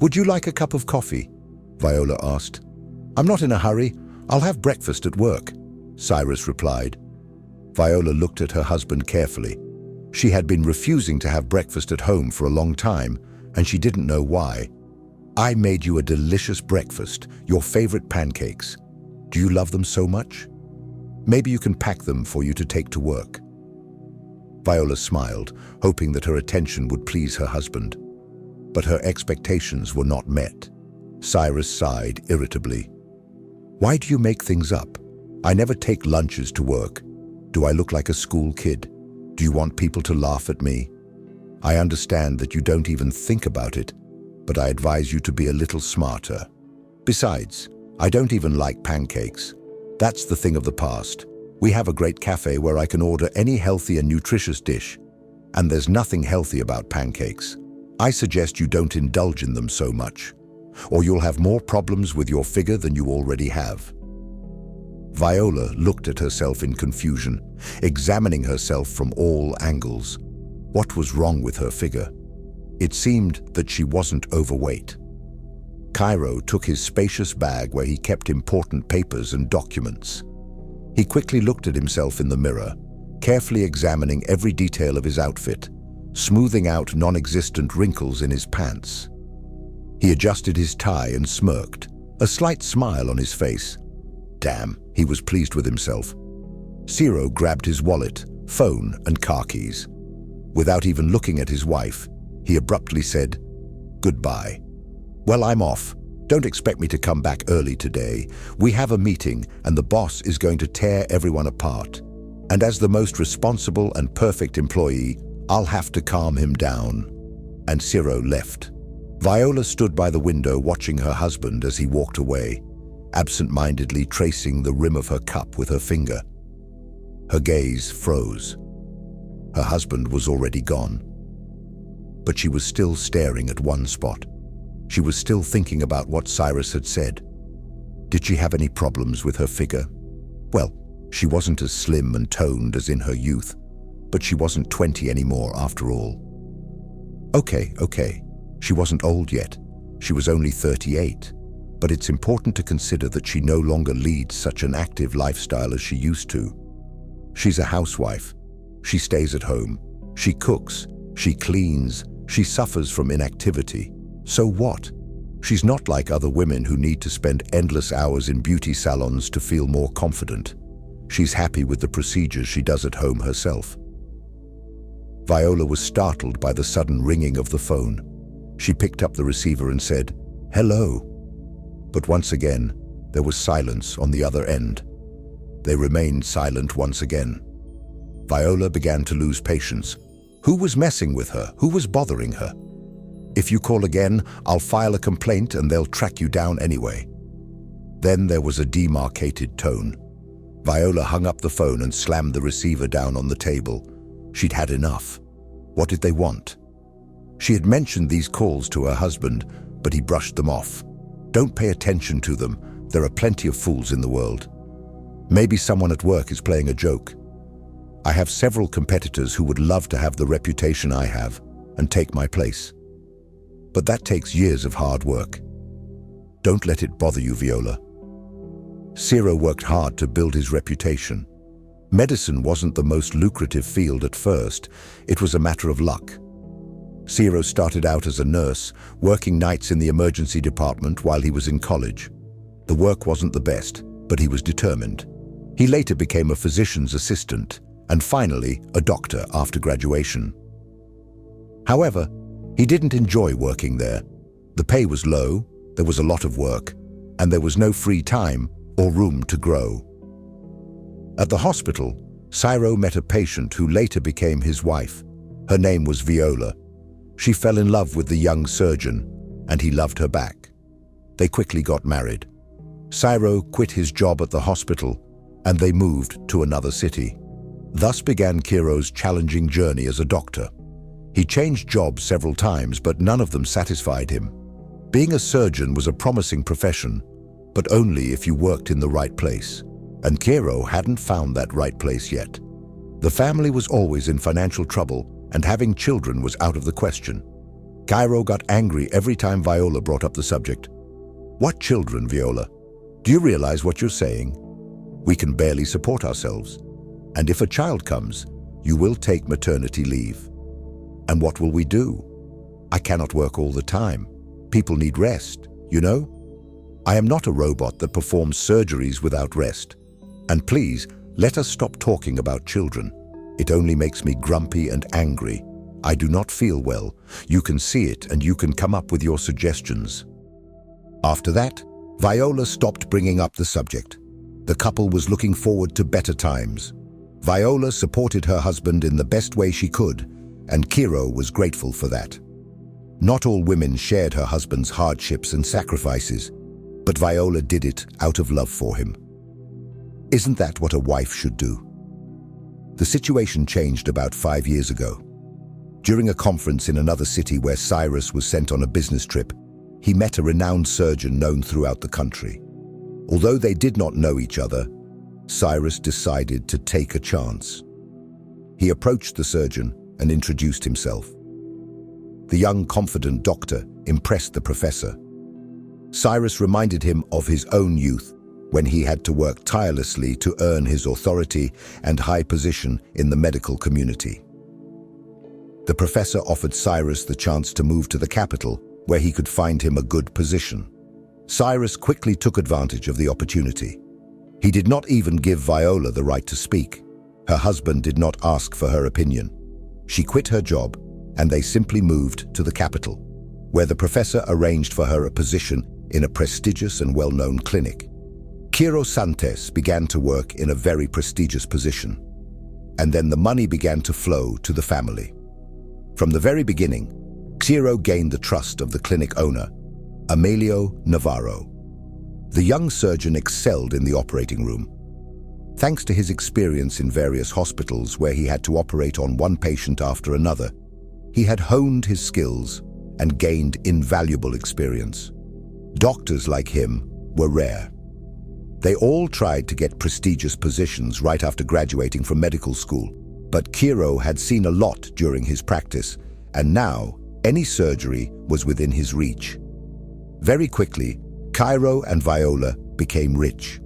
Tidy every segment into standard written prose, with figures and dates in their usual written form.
"Would you like a cup of coffee?" Viola asked. "I'm not in a hurry. I'll have breakfast at work," Cyrus replied. Viola looked at her husband carefully. She had been refusing to have breakfast at home for a long time, and she didn't know why. "I made you a delicious breakfast, your favorite pancakes. Do you love them so much? Maybe you can pack them for you to take to work." Viola smiled, hoping that her attention would please her husband. But her expectations were not met. Cyrus sighed irritably. "Why do you make things up? I never take lunches to work. Do I look like a school kid? Do you want people to laugh at me? I understand that you don't even think about it, but I advise you to be a little smarter. Besides, I don't even like pancakes. That's the thing of the past. We have a great cafe where I can order any healthy and nutritious dish, and there's nothing healthy about pancakes. I suggest you don't indulge in them so much, or you'll have more problems with your figure than you already have." Viola looked at herself in confusion, examining herself from all angles. What was wrong with her figure? It seemed that she wasn't overweight. Cairo took his spacious bag where he kept important papers and documents. He quickly looked at himself in the mirror, carefully examining every detail of his outfit, smoothing out non-existent wrinkles in his pants. He adjusted his tie and smirked, a slight smile on his face. Damn, he was pleased with himself. Ciro grabbed his wallet, phone, and car keys. Without even looking at his wife, he abruptly said, "Goodbye. Well, I'm off. Don't expect me to come back early today. We have a meeting, and the boss is going to tear everyone apart. And as the most responsible and perfect employee, I'll have to calm him down." And Ciro left. Viola stood by the window watching her husband as he walked away, absent-mindedly tracing the rim of her cup with her finger. Her gaze froze. Her husband was already gone. But she was still staring at one spot. She was still thinking about what Cyrus had said. Did she have any problems with her figure? Well, she wasn't as slim and toned as in her youth, but she wasn't 20 anymore after all. Okay. She wasn't old yet. She was only 38. But it's important to consider that she no longer leads such an active lifestyle as she used to. She's a housewife. She stays at home. She cooks. She cleans. She suffers from inactivity. So what? She's not like other women who need to spend endless hours in beauty salons to feel more confident. She's happy with the procedures she does at home herself. Viola was startled by the sudden ringing of the phone. She picked up the receiver and said, "Hello." But once again, there was silence on the other end. They remained silent once again. Viola began to lose patience. Who was messing with her? Who was bothering her? "If you call again, I'll file a complaint and they'll track you down anyway." Then there was a demarcated tone. Viola hung up the phone and slammed the receiver down on the table. She'd had enough. What did they want? She had mentioned these calls to her husband, but he brushed them off. Don't pay attention to them. There are plenty of fools in the world. Maybe someone at work is playing a joke. I have several competitors who would love to have the reputation I have and take my place. But that takes years of hard work. Don't let it bother you, Viola. Ciro worked hard to build his reputation. Medicine wasn't the most lucrative field at first. It was a matter of luck. Ciro started out as a nurse, working nights in the emergency department while he was in college. The work wasn't the best, but he was determined. He later became a physician's assistant, and finally a doctor after graduation. However, he didn't enjoy working there. The pay was low, there was a lot of work, and there was no free time or room to grow. At the hospital, Ciro met a patient who later became his wife. Her name was Viola. She fell in love with the young surgeon, and he loved her back. They quickly got married. Ciro quit his job at the hospital, and they moved to another city. Thus began Ciro's challenging journey as a doctor. He changed jobs several times, but none of them satisfied him. Being a surgeon was a promising profession, but only if you worked in the right place. And Ciro hadn't found that right place yet. The family was always in financial trouble, and having children was out of the question. Cairo got angry every time Viola brought up the subject. What children, Viola? Do you realize what you're saying? We can barely support ourselves. And if a child comes, you will take maternity leave. And what will we do? I cannot work all the time. People need rest, you know? I am not a robot that performs surgeries without rest. And please, let us stop talking about children. It only makes me grumpy and angry. I do not feel well. You can see it and you can come up with your suggestions. After that, Viola stopped bringing up the subject. The couple was looking forward to better times. Viola supported her husband in the best way she could, and Cairo was grateful for that. Not all women shared her husband's hardships and sacrifices, but Viola did it out of love for him. Isn't that what a wife should do? The situation changed about 5 years ago. During a conference in another city where Cyrus was sent on a business trip, he met a renowned surgeon known throughout the country. Although they did not know each other, Cyrus decided to take a chance. He approached the surgeon and introduced himself. The young, confident doctor impressed the professor. Cyrus reminded him of his own youth, when he had to work tirelessly to earn his authority and high position in the medical community. The professor offered Cyrus the chance to move to the capital, where he could find him a good position. Cyrus quickly took advantage of the opportunity. He did not even give Viola the right to speak. Her husband did not ask for her opinion. She quit her job, and they simply moved to the capital, where the professor arranged for her a position in a prestigious and well-known clinic. Cairo Santos began to work in a very prestigious position, and then the money began to flow to the family. From the very beginning, Cairo gained the trust of the clinic owner, Emilio Navarro. The young surgeon excelled in the operating room. Thanks to his experience in various hospitals where he had to operate on one patient after another, he had honed his skills and gained invaluable experience. Doctors like him were rare. They all tried to get prestigious positions right after graduating from medical school, but Cairo had seen a lot during his practice, and now any surgery was within his reach. Very quickly, Cairo and Viola became rich.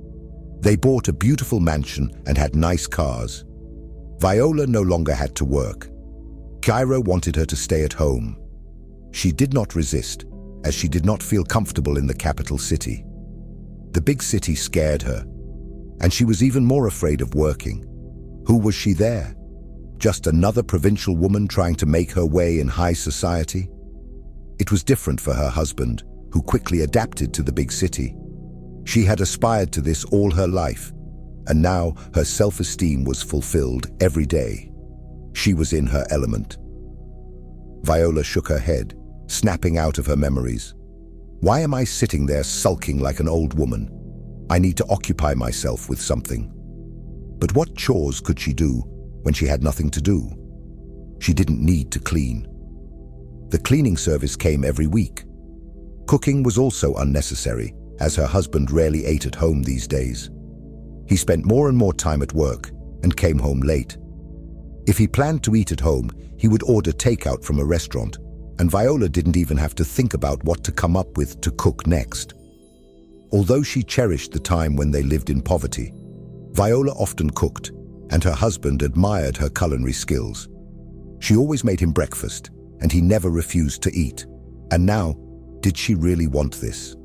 They bought a beautiful mansion and had nice cars. Viola no longer had to work. Cairo wanted her to stay at home. She did not resist, as she did not feel comfortable in the capital city. The big city scared her, and she was even more afraid of working. Who was she there? Just another provincial woman trying to make her way in high society? It was different for her husband, who quickly adapted to the big city. She had aspired to this all her life, and now her self-esteem was fulfilled every day. She was in her element. Viola shook her head, snapping out of her memories. Why am I sitting there sulking like an old woman? I need to occupy myself with something. But what chores could she do when she had nothing to do? She didn't need to clean. The cleaning service came every week. Cooking was also unnecessary, as her husband rarely ate at home these days. He spent more and more time at work and came home late. If he planned to eat at home, he would order takeout from a restaurant, and Viola didn't even have to think about what to come up with to cook next. Although she cherished the time when they lived in poverty, Viola often cooked, and her husband admired her culinary skills. She always made him breakfast, and he never refused to eat. And now, did she really want this?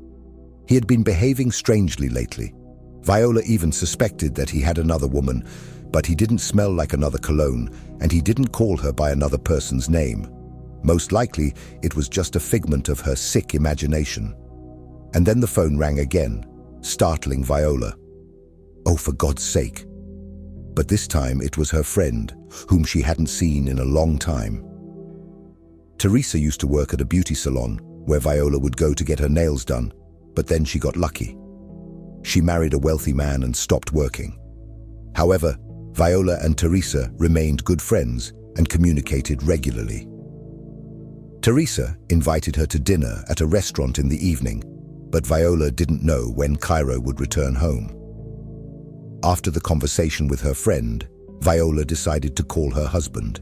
He had been behaving strangely lately. Viola even suspected that he had another woman, but he didn't smell like another cologne, and he didn't call her by another person's name. Most likely, it was just a figment of her sick imagination. And then the phone rang again, startling Viola. Oh, for God's sake. But this time it was her friend, whom she hadn't seen in a long time. Teresa used to work at a beauty salon, where Viola would go to get her nails done, but then she got lucky. She married a wealthy man and stopped working. However, Viola and Teresa remained good friends and communicated regularly. Teresa invited her to dinner at a restaurant in the evening, but Viola didn't know when Cairo would return home. After the conversation with her friend, Viola decided to call her husband.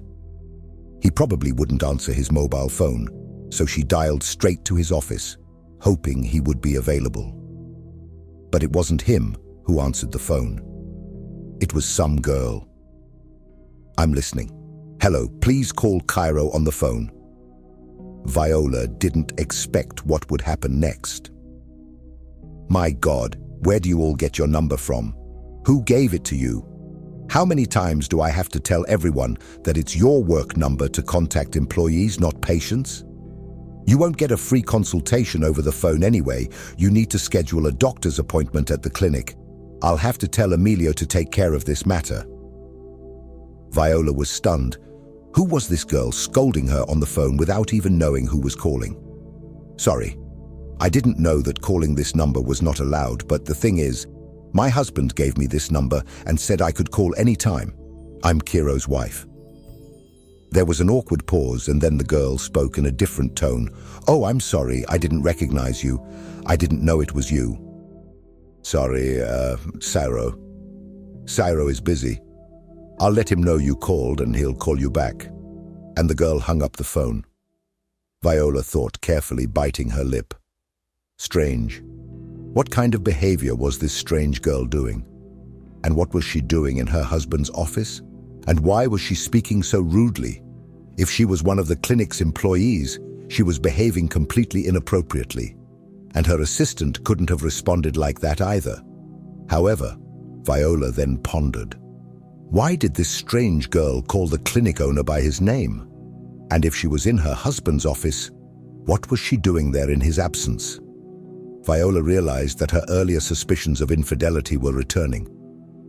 He probably wouldn't answer his mobile phone, so she dialed straight to his office, hoping he would be available. But it wasn't him who answered the phone. It was some girl. "I'm listening. Hello, please call Cairo on the phone." Viola didn't expect what would happen next. "My God, where do you all get your number from? Who gave it to you? How many times do I have to tell everyone that it's your work number to contact employees, not patients? You won't get a free consultation over the phone anyway. You need to schedule a doctor's appointment at the clinic. I'll have to tell Emilio to take care of this matter." Viola was stunned. Who was this girl scolding her on the phone without even knowing who was calling? "Sorry, I didn't know that calling this number was not allowed, but the thing is, my husband gave me this number and said I could call any time. I'm Kiro's wife." There was an awkward pause, and then the girl spoke in a different tone. "Oh, I'm sorry, I didn't recognize you. I didn't know it was you." "Sorry, Ciro. Ciro is busy. I'll let him know you called and he'll call you back." And the girl hung up the phone. Viola thought carefully, biting her lip. Strange. What kind of behavior was this strange girl doing? And what was she doing in her husband's office? And why was she speaking so rudely? If she was one of the clinic's employees, she was behaving completely inappropriately. And her assistant couldn't have responded like that either. However, Viola then pondered. Why did this strange girl call the clinic owner by his name? And if she was in her husband's office, what was she doing there in his absence? Viola realized that her earlier suspicions of infidelity were returning.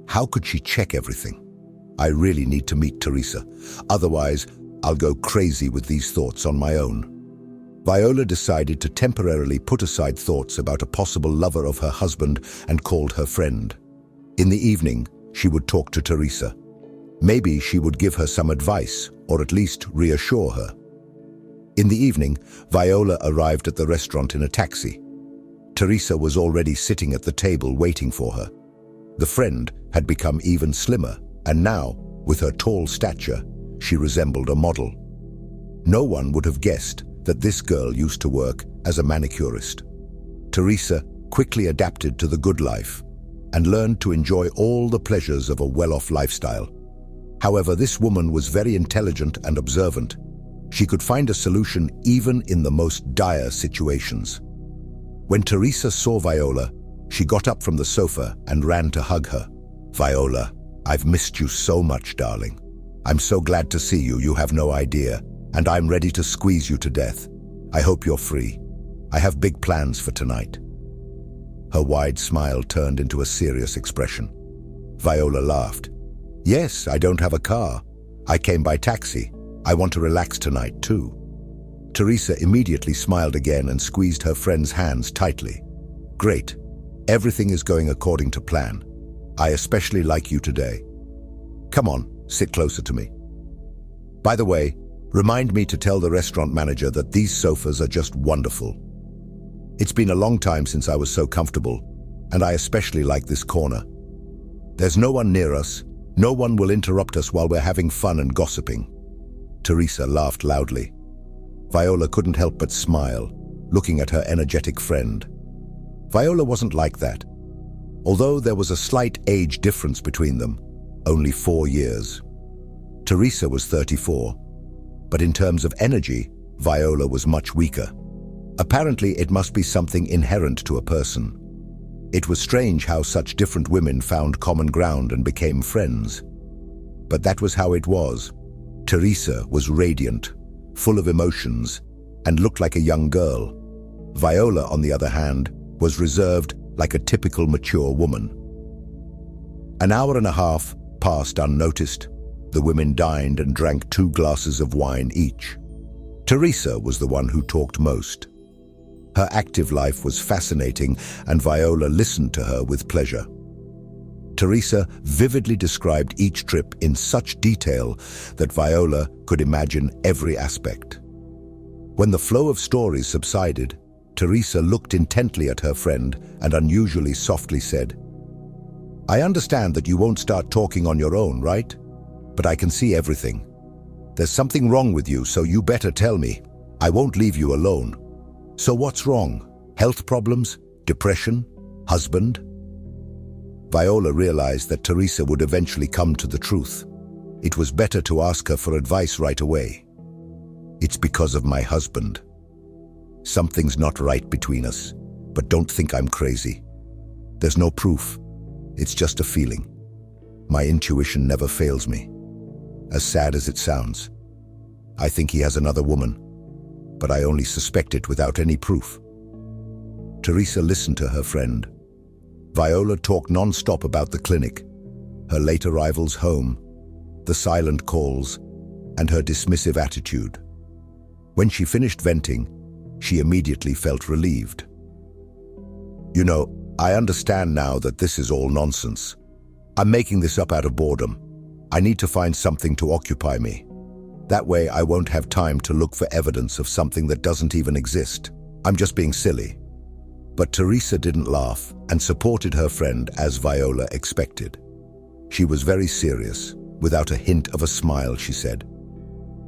How could she check everything? "I really need to meet Teresa. Otherwise, I'll go crazy with these thoughts on my own." Viola decided to temporarily put aside thoughts about a possible lover of her husband and called her friend. In the evening, she would talk to Teresa. Maybe she would give her some advice, or at least reassure her. In the evening, Viola arrived at the restaurant in a taxi. Teresa was already sitting at the table waiting for her. The friend had become even slimmer, and now, with her tall stature, she resembled a model. No one would have guessed that this girl used to work as a manicurist. Teresa quickly adapted to the good life and learned to enjoy all the pleasures of a well-off lifestyle. However, this woman was very intelligent and observant. She could find a solution even in the most dire situations. When Teresa saw Viola, she got up from the sofa and ran to hug her. "Viola, I've missed you so much, darling. I'm so glad to see you, you have no idea, and I'm ready to squeeze you to death. I hope you're free. I have big plans for tonight." Her wide smile turned into a serious expression. Viola laughed. "Yes, I don't have a car. I came by taxi. I want to relax tonight, too." Teresa immediately smiled again and squeezed her friend's hands tightly. "Great. Everything is going according to plan. I especially like you today. Come on, sit closer to me. By the way, remind me to tell the restaurant manager that these sofas are just wonderful. It's been a long time since I was so comfortable, and I especially like this corner. There's no one near us. No one will interrupt us while we're having fun and gossiping." Teresa laughed loudly. Viola couldn't help but smile, looking at her energetic friend. Viola wasn't like that. Although there was a slight age difference between them, only 4 years. Teresa was 34, but in terms of energy, Viola was much weaker. Apparently, it must be something inherent to a person. It was strange how such different women found common ground and became friends. But that was how it was. Teresa was radiant, full of emotions, and looked like a young girl. Viola, on the other hand, was reserved like a typical mature woman. An hour and a half passed unnoticed. The women dined and drank 2 glasses of wine each. Teresa was the one who talked most. Her active life was fascinating, and Viola listened to her with pleasure. Teresa vividly described each trip in such detail that Viola could imagine every aspect. When the flow of stories subsided, Teresa looked intently at her friend and unusually softly said, "I understand that you won't start talking on your own, right? But I can see everything. There's something wrong with you, so you better tell me. I won't leave you alone. So what's wrong? Health problems? Depression? Husband? Viola realized that Teresa would eventually come to the truth. It was better to ask her for advice right away. It's because of my husband. Something's not right between us, but don't think I'm crazy. There's no proof. It's just a feeling. My intuition never fails me. As sad as it sounds. I think he has another woman, but I only suspect it without any proof. Teresa listened to her friend. Viola talked non-stop about the clinic, her late arrivals home, the silent calls, and her dismissive attitude. When she finished venting, she immediately felt relieved. You know, I understand now that this is all nonsense. I'm making this up out of boredom. I need to find something to occupy me. That way I won't have time to look for evidence of something that doesn't even exist. I'm just being silly. But Teresa didn't laugh and supported her friend as Viola expected. She was very serious. Without a hint of a smile, she said,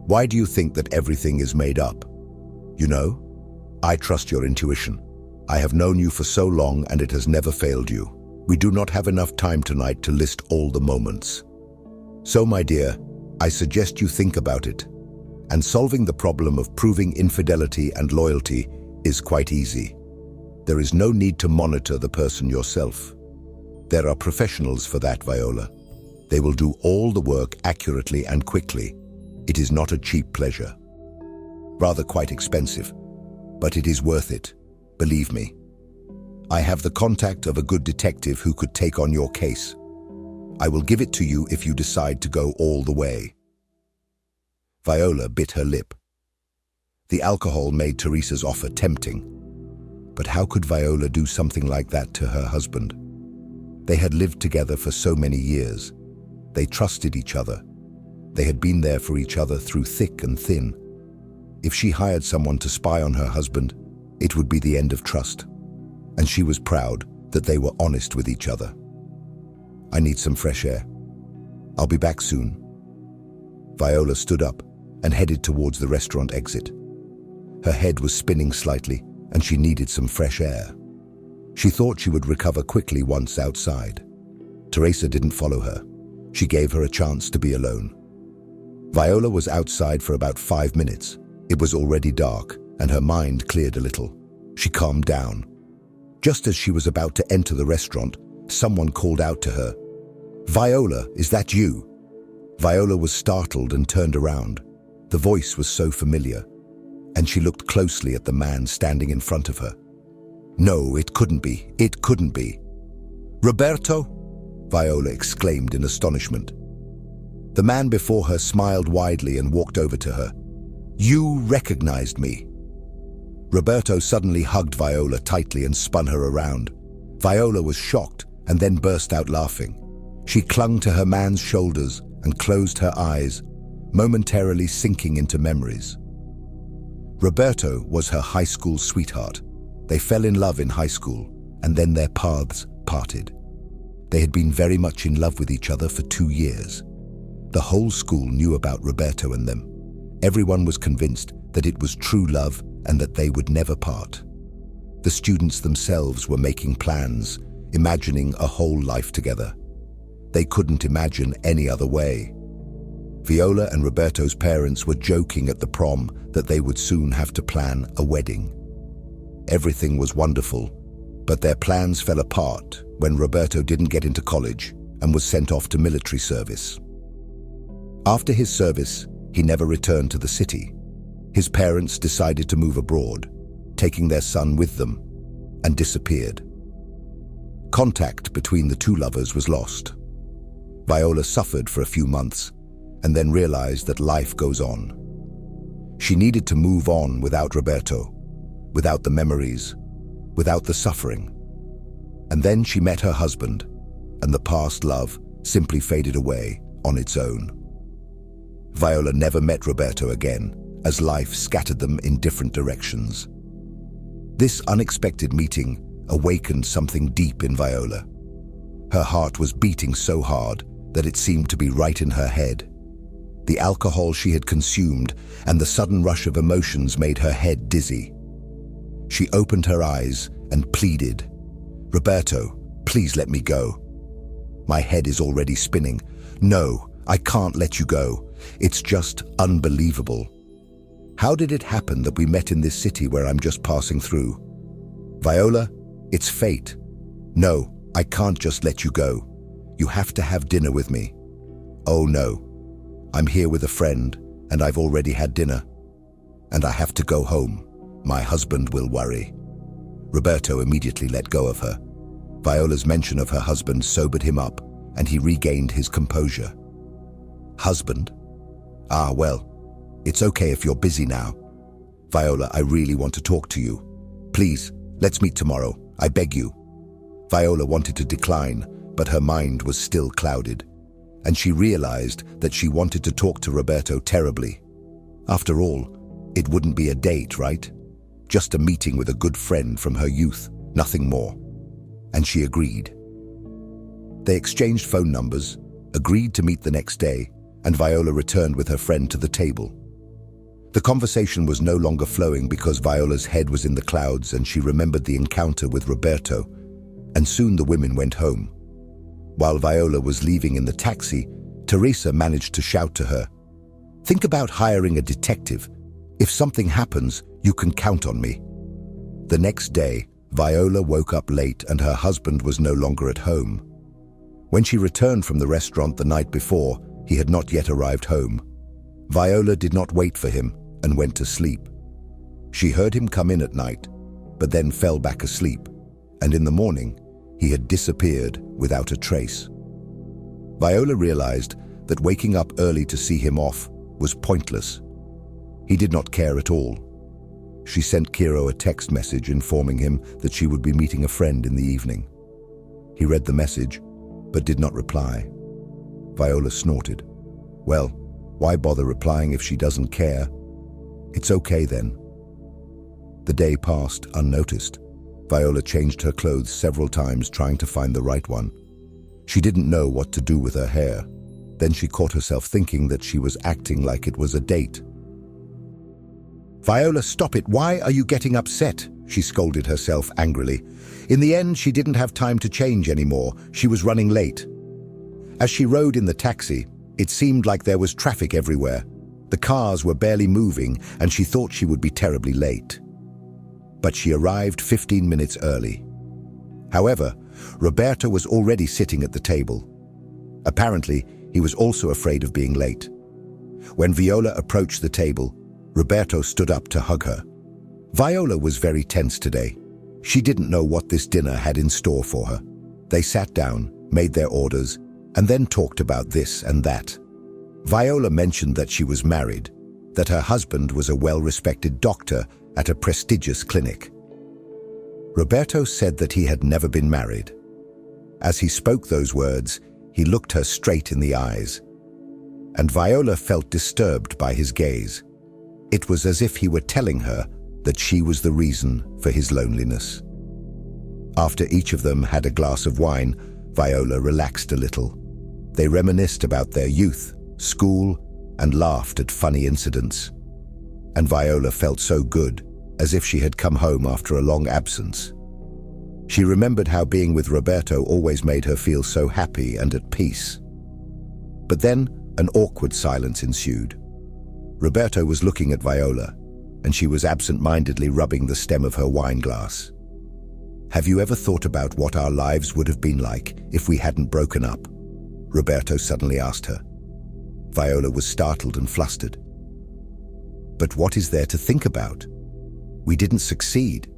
"Why do you think that everything is made up? You know, I trust your intuition. I have known you for so long and it has never failed you. We do not have enough time tonight to list all the moments. So, my dear, I suggest you think about it. And solving the problem of proving infidelity and loyalty is quite easy. There is no need to monitor the person yourself. There are professionals for that, Viola. They will do all the work accurately and quickly. It is not a cheap pleasure. Rather quite expensive, but it is worth it. Believe me. I have the contact of a good detective who could take on your case. I will give it to you if you decide to go all the way." Viola bit her lip. The alcohol made Teresa's offer tempting. But how could Viola do something like that to her husband? They had lived together for so many years. They trusted each other. They had been there for each other through thick and thin. If she hired someone to spy on her husband, it would be the end of trust. And she was proud that they were honest with each other. "I need some fresh air. I'll be back soon." Viola stood up and headed towards the restaurant exit. Her head was spinning slightly, and she needed some fresh air. She thought she would recover quickly once outside. Teresa didn't follow her. She gave her a chance to be alone. Viola was outside for about 5 minutes. It was already dark, and her mind cleared a little. She calmed down. Just as she was about to enter the restaurant, someone called out to her, "Viola, is that you?" Viola was startled and turned around. The voice was so familiar, and she looked closely at the man standing in front of her. No, it couldn't be. It couldn't be. "Roberto?" Viola exclaimed in astonishment. The man before her smiled widely and walked over to her. "You recognized me." Roberto suddenly hugged Viola tightly and spun her around. Viola was shocked and then burst out laughing. She clung to her man's shoulders and closed her eyes, momentarily sinking into memories. Roberto was her high school sweetheart. They fell in love in high school, and then their paths parted. They had been very much in love with each other for 2 years. The whole school knew about Roberto and them. Everyone was convinced that it was true love and that they would never part. The students themselves were making plans, imagining a whole life together. They couldn't imagine any other way. Viola and Roberto's parents were joking at the prom that they would soon have to plan a wedding. Everything was wonderful, but their plans fell apart when Roberto didn't get into college and was sent off to military service. After his service, he never returned to the city. His parents decided to move abroad, taking their son with them, and disappeared. Contact between the two lovers was lost. Viola suffered for a few months and then realized that life goes on. She needed to move on without Roberto, without the memories, without the suffering. And then she met her husband, and the past love simply faded away on its own. Viola never met Roberto again, as life scattered them in different directions. This unexpected meeting awakened something deep in Viola. Her heart was beating so hard that it seemed to be right in her head. The alcohol she had consumed and the sudden rush of emotions made her head dizzy. She opened her eyes and pleaded, "Roberto, please let me go. My head is already spinning. No, I can't let you go. It's just unbelievable. How did it happen that we met in this city where I'm just passing through? Viola, it's fate. No, I can't just let you go. You have to have dinner with me." "Oh no, I'm here with a friend and I've already had dinner. And I have to go home. My husband will worry." Roberto immediately let go of her. Viola's mention of her husband sobered him up and he regained his composure. "Husband? Ah, well, it's okay if you're busy now. Viola, I really want to talk to you. Please, let's meet tomorrow. I beg you." Viola wanted to decline, but her mind was still clouded, and she realized that she wanted to talk to Roberto terribly. After all, it wouldn't be a date, right? Just a meeting with a good friend from her youth, nothing more. And she agreed. They exchanged phone numbers, agreed to meet the next day, and Viola returned with her friend to the table. The conversation was no longer flowing because Viola's head was in the clouds and she remembered the encounter with Roberto, and soon the women went home. While Viola was leaving in the taxi, Teresa managed to shout to her, "Think about hiring a detective. If something happens, you can count on me." The next day, Viola woke up late and her husband was no longer at home. When she returned from the restaurant the night before, he had not yet arrived home. Viola did not wait for him and went to sleep. She heard him come in at night, but then fell back asleep, and in the morning, he had disappeared without a trace. Viola realized that waking up early to see him off was pointless. He did not care at all. She sent Kiro a text message informing him that she would be meeting a friend in the evening. He read the message, but did not reply. Viola snorted. Well, why bother replying if she doesn't care? It's okay then. The day passed unnoticed. Viola changed her clothes several times trying to find the right one. She didn't know what to do with her hair. Then she caught herself thinking that she was acting like it was a date. "Viola, stop it. Why are you getting upset?" she scolded herself angrily. In the end, she didn't have time to change anymore. She was running late. As she rode in the taxi, it seemed like there was traffic everywhere. The cars were barely moving, and she thought she would be terribly late. But she arrived 15 minutes early. However, Roberto was already sitting at the table. Apparently, he was also afraid of being late. When Viola approached the table, Roberto stood up to hug her. Viola was very tense today. She didn't know what this dinner had in store for her. They sat down, made their orders, and then talked about this and that. Viola mentioned that she was married, that her husband was a well-respected doctor at a prestigious clinic. Roberto said that he had never been married. As he spoke those words, he looked her straight in the eyes, and Viola felt disturbed by his gaze. It was as if he were telling her that she was the reason for his loneliness. After each of them had a glass of wine, Viola relaxed a little. They reminisced about their youth, school, and laughed at funny incidents. And Viola felt so good, as if she had come home after a long absence. She remembered how being with Roberto always made her feel so happy and at peace. But then an awkward silence ensued. Roberto was looking at Viola, and she was absent-mindedly rubbing the stem of her wine glass. "Have you ever thought about what our lives would have been like if we hadn't broken up?" Roberto suddenly asked her. Viola was startled and flustered. "But what is there to think about? We didn't succeed.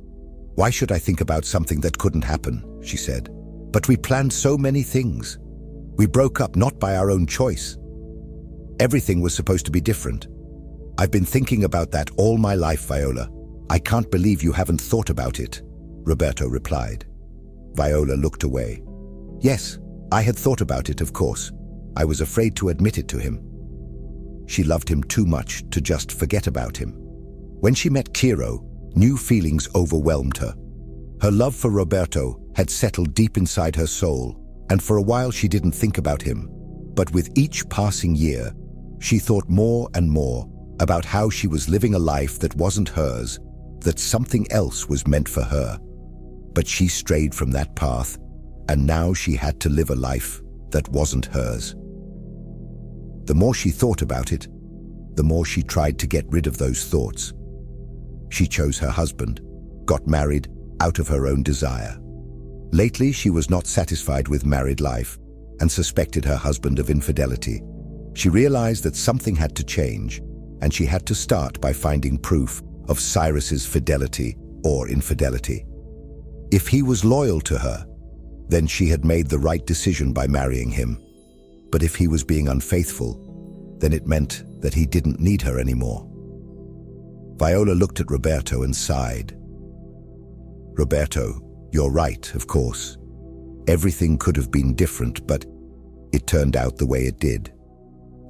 Why should I think about something that couldn't happen?" she said. "But we planned so many things. We broke up not by our own choice. Everything was supposed to be different. I've been thinking about that all my life, Viola. I can't believe you haven't thought about it," Roberto replied. Viola looked away. "Yes, I had thought about it, of course. I was afraid to admit it to him." She loved him too much to just forget about him. When she met Kiro, new feelings overwhelmed her. Her love for Roberto had settled deep inside her soul, and for a while she didn't think about him. But with each passing year, She thought more and more about how she was living a life that wasn't hers, that something else was meant for her. But she strayed from that path, and now she had to live a life that wasn't hers. The more she thought about it, the more she tried to get rid of those thoughts. She chose her husband, got married out of her own desire. Lately, she was not satisfied with married life and suspected her husband of infidelity. She realized that something had to change, and she had to start by finding proof of Cyrus's fidelity or infidelity. If he was loyal to her, then she had made the right decision by marrying him. But if he was being unfaithful, then it meant that he didn't need her anymore. Viola looked at Roberto and sighed. Roberto, you're right, of course. Everything could have been different, but it turned out the way it did.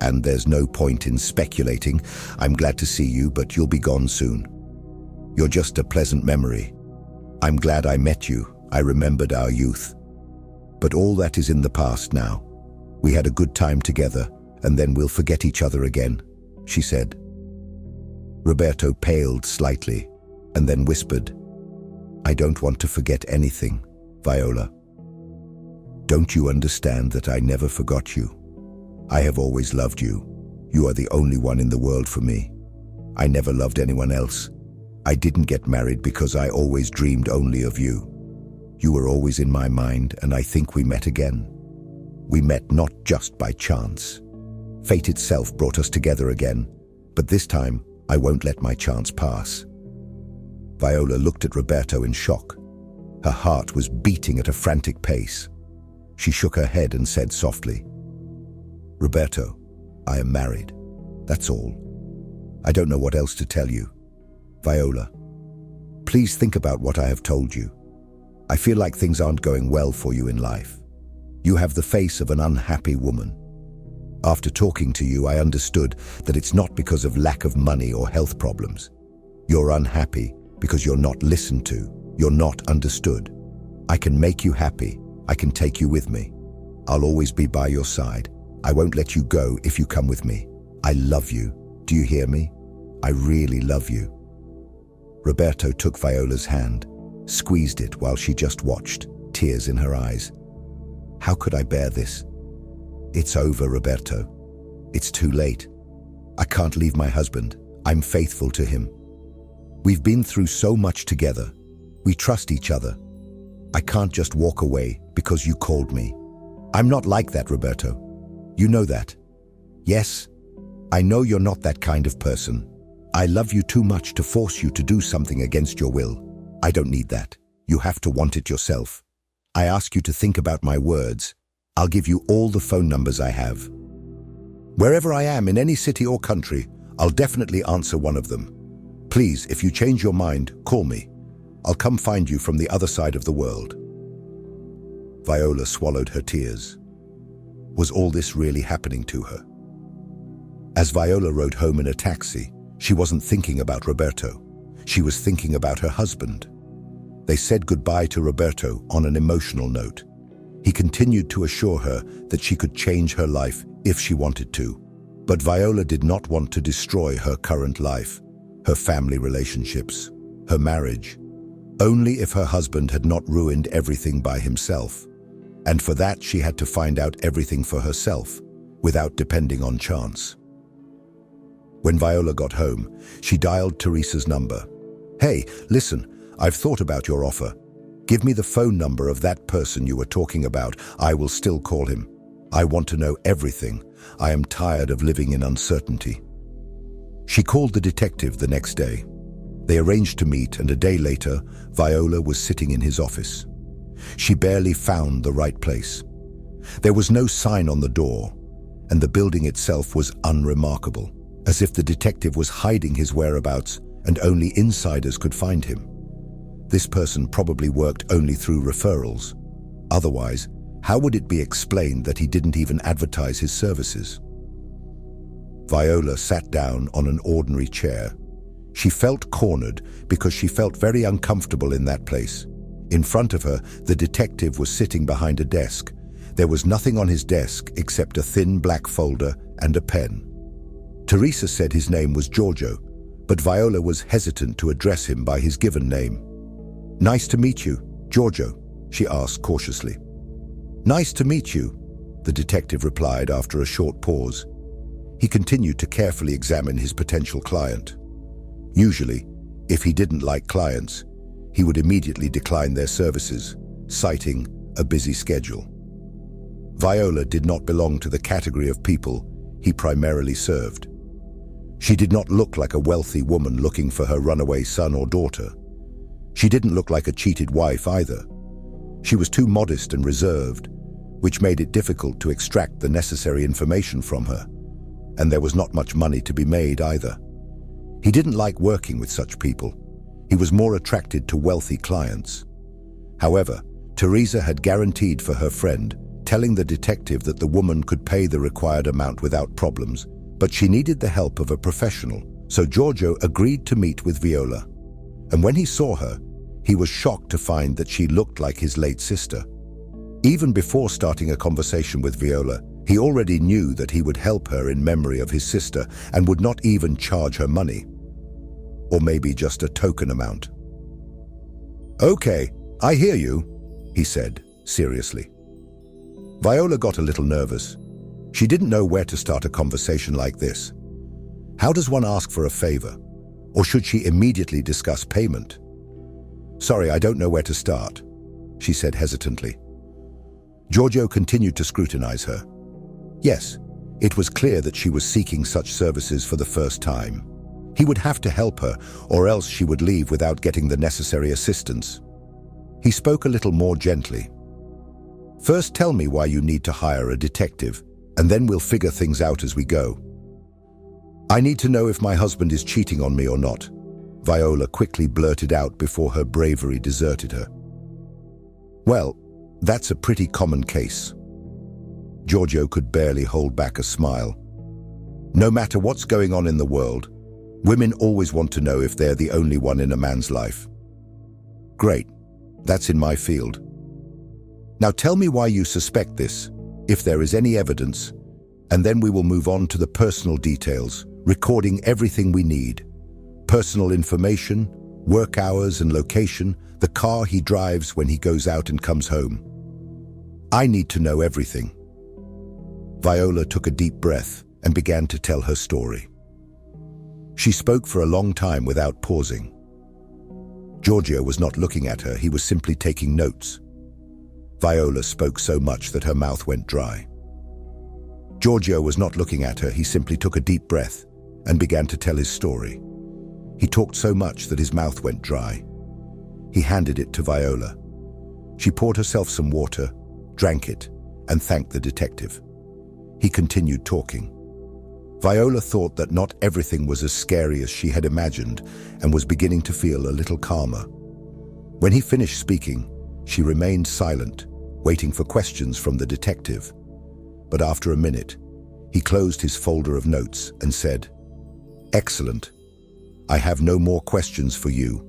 And there's no point in speculating. I'm glad to see you, but you'll be gone soon. You're just a pleasant memory. I'm glad I met you. I remembered our youth. But all that is in the past now. We had a good time together, and then we'll forget each other again, she said. Roberto paled slightly, and then whispered, I don't want to forget anything, Viola. Don't you understand that I never forgot you? I have always loved you. You are the only one in the world for me. I never loved anyone else. I didn't get married because I always dreamed only of you. You were always in my mind, and I think we met again. We met not just by chance. Fate itself brought us together again, but this time I won't let my chance pass. Viola looked at Roberto in shock. Her heart was beating at a frantic pace. She shook her head and said softly, Roberto, I am married. That's all. I don't know what else to tell you. Viola, please think about what I have told you. I feel like things aren't going well for you in life. You have the face of an unhappy woman. After talking to you, I understood that it's not because of lack of money or health problems. You're unhappy because you're not listened to. You're not understood. I can make you happy. I can take you with me. I'll always be by your side. I won't let you go if you come with me. I love you. Do you hear me? I really love you. Roberto took Viola's hand, squeezed it while she just watched, tears in her eyes. How could I bear this? It's over, Roberto. It's too late. I can't leave my husband. I'm faithful to him. We've been through so much together. We trust each other. I can't just walk away because you called me. I'm not like that, Roberto. You know that. Yes, I know you're not that kind of person. I love you too much to force you to do something against your will. I don't need that. You have to want it yourself. I ask you to think about my words. I'll give you all the phone numbers I have. Wherever I am in any city or country, I'll definitely answer one of them. Please, if you change your mind, call me. I'll come find you from the other side of the world. Viola swallowed her tears. Was all this really happening to her? As Viola rode home in a taxi, she wasn't thinking about Roberto. She was thinking about her husband. They said goodbye to Roberto on an emotional note. He continued to assure her that she could change her life if she wanted to. But Viola did not want to destroy her current life, her family relationships, her marriage, only if her husband had not ruined everything by himself. And for that, she had to find out everything for herself, without depending on chance. When Viola got home, she dialed Teresa's number. Hey, listen, I've thought about your offer. Give me the phone number of that person you were talking about. I will still call him. I want to know everything. I am tired of living in uncertainty. She called the detective the next day. They arranged to meet, and a day later, Viola was sitting in his office. She barely found the right place. There was no sign on the door, and the building itself was unremarkable, as if the detective was hiding his whereabouts and only insiders could find him. This person probably worked only through referrals. Otherwise, how would it be explained that he didn't even advertise his services? Viola sat down on an ordinary chair. She felt cornered because she felt very uncomfortable in that place. In front of her, the detective was sitting behind a desk. There was nothing on his desk except a thin black folder and a pen. Teresa said his name was Giorgio, but Viola was hesitant to address him by his given name. "Nice to meet you, Giorgio," she asked cautiously. "Nice to meet you," the detective replied after a short pause. He continued to carefully examine his potential client. Usually, if he didn't like clients, he would immediately decline their services, citing a busy schedule. Viola did not belong to the category of people he primarily served. She did not look like a wealthy woman looking for her runaway son or daughter. She didn't look like a cheated wife either. She was too modest and reserved, which made it difficult to extract the necessary information from her, and there was not much money to be made either. He didn't like working with such people. He was more attracted to wealthy clients. However, Teresa had guaranteed for her friend, telling the detective that the woman could pay the required amount without problems, but she needed the help of a professional, so Giorgio agreed to meet with Viola. And when he saw her, he was shocked to find that she looked like his late sister. Even before starting a conversation with Viola, he already knew that he would help her in memory of his sister and would not even charge her money. Or maybe just a token amount. "Okay, I hear you," he said, seriously. Viola got a little nervous. She didn't know where to start a conversation like this. How does one ask for a favor? Or should she immediately discuss payment? "Sorry, I don't know where to start," she said hesitantly. Giorgio continued to scrutinize her. Yes, it was clear that she was seeking such services for the first time. He would have to help her, or else she would leave without getting the necessary assistance. He spoke a little more gently. "First, tell me why you need to hire a detective, and then we'll figure things out as we go." "I need to know if my husband is cheating on me or not," Viola quickly blurted out before her bravery deserted her. "Well, that's a pretty common case." Giorgio could barely hold back a smile. No matter what's going on in the world, women always want to know if they're the only one in a man's life. "Great, that's in my field. Now tell me why you suspect this, if there is any evidence, and then we will move on to the personal details, recording everything we need. Personal information, work hours and location, the car he drives when he goes out and comes home. I need to know everything." Viola took a deep breath and began to tell her story. She spoke for a long time without pausing. Giorgio was not looking at her, he was simply taking notes. Viola spoke so much that her mouth went dry. Giorgio was not looking at her, he simply took a deep breath and began to tell his story. He talked so much that his mouth went dry. He handed it to Viola. She poured herself some water, drank it, and thanked the detective. He continued talking. Viola thought that not everything was as scary as she had imagined and was beginning to feel a little calmer. When he finished speaking, she remained silent, waiting for questions from the detective. But after a minute, he closed his folder of notes and said, "Excellent. I have no more questions for you.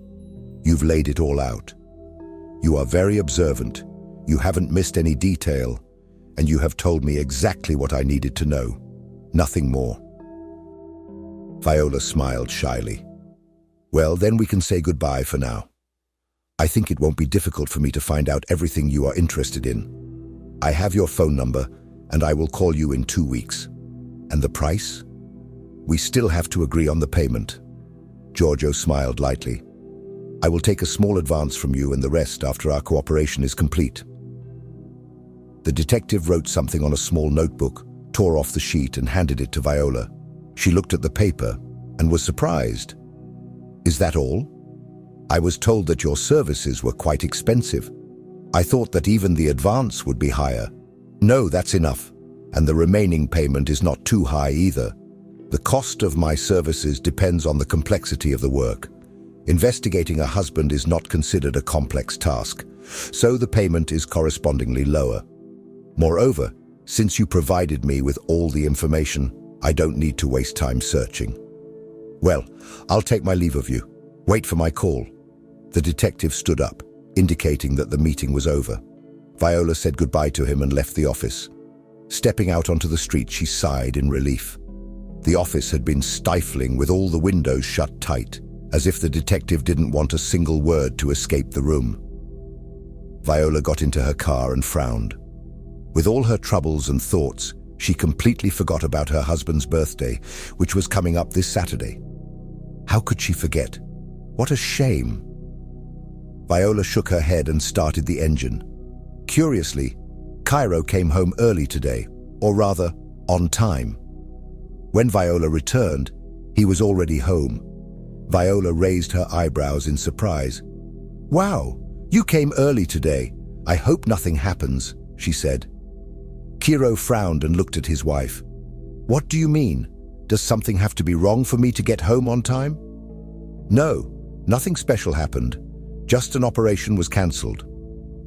You've laid it all out. You are very observant, you haven't missed any detail, and you have told me exactly what I needed to know. Nothing more." Viola smiled shyly. "Well, then we can say goodbye for now. I think it won't be difficult for me to find out everything you are interested in. I have your phone number, and I will call you in 2 weeks. And the price? We still have to agree on the payment." Giorgio smiled lightly. "I will take a small advance from you and the rest after our cooperation is complete." The detective wrote something on a small notebook, tore off the sheet and handed it to Viola. She looked at the paper and was surprised. "Is that all? I was told that your services were quite expensive. I thought that even the advance would be higher." "No, that's enough. And the remaining payment is not too high either. The cost of my services depends on the complexity of the work. Investigating a husband is not considered a complex task, so the payment is correspondingly lower. Moreover, since you provided me with all the information, I don't need to waste time searching." "Well, I'll take my leave of you. Wait for my call." The detective stood up, indicating that the meeting was over. Viola said goodbye to him and left the office. Stepping out onto the street, she sighed in relief. The office had been stifling with all the windows shut tight, as if the detective didn't want a single word to escape the room. Viola got into her car and frowned. With all her troubles and thoughts, she completely forgot about her husband's birthday, which was coming up this Saturday. How could she forget? What a shame. Viola shook her head and started the engine. Curiously, Cairo came home early today, or rather, on time. When Viola returned, he was already home. Viola raised her eyebrows in surprise. "Wow, you came early today. I hope nothing happens," she said. Cairo frowned and looked at his wife. "What do you mean? Does something have to be wrong for me to get home on time?" "No, nothing special happened. Just an operation was cancelled."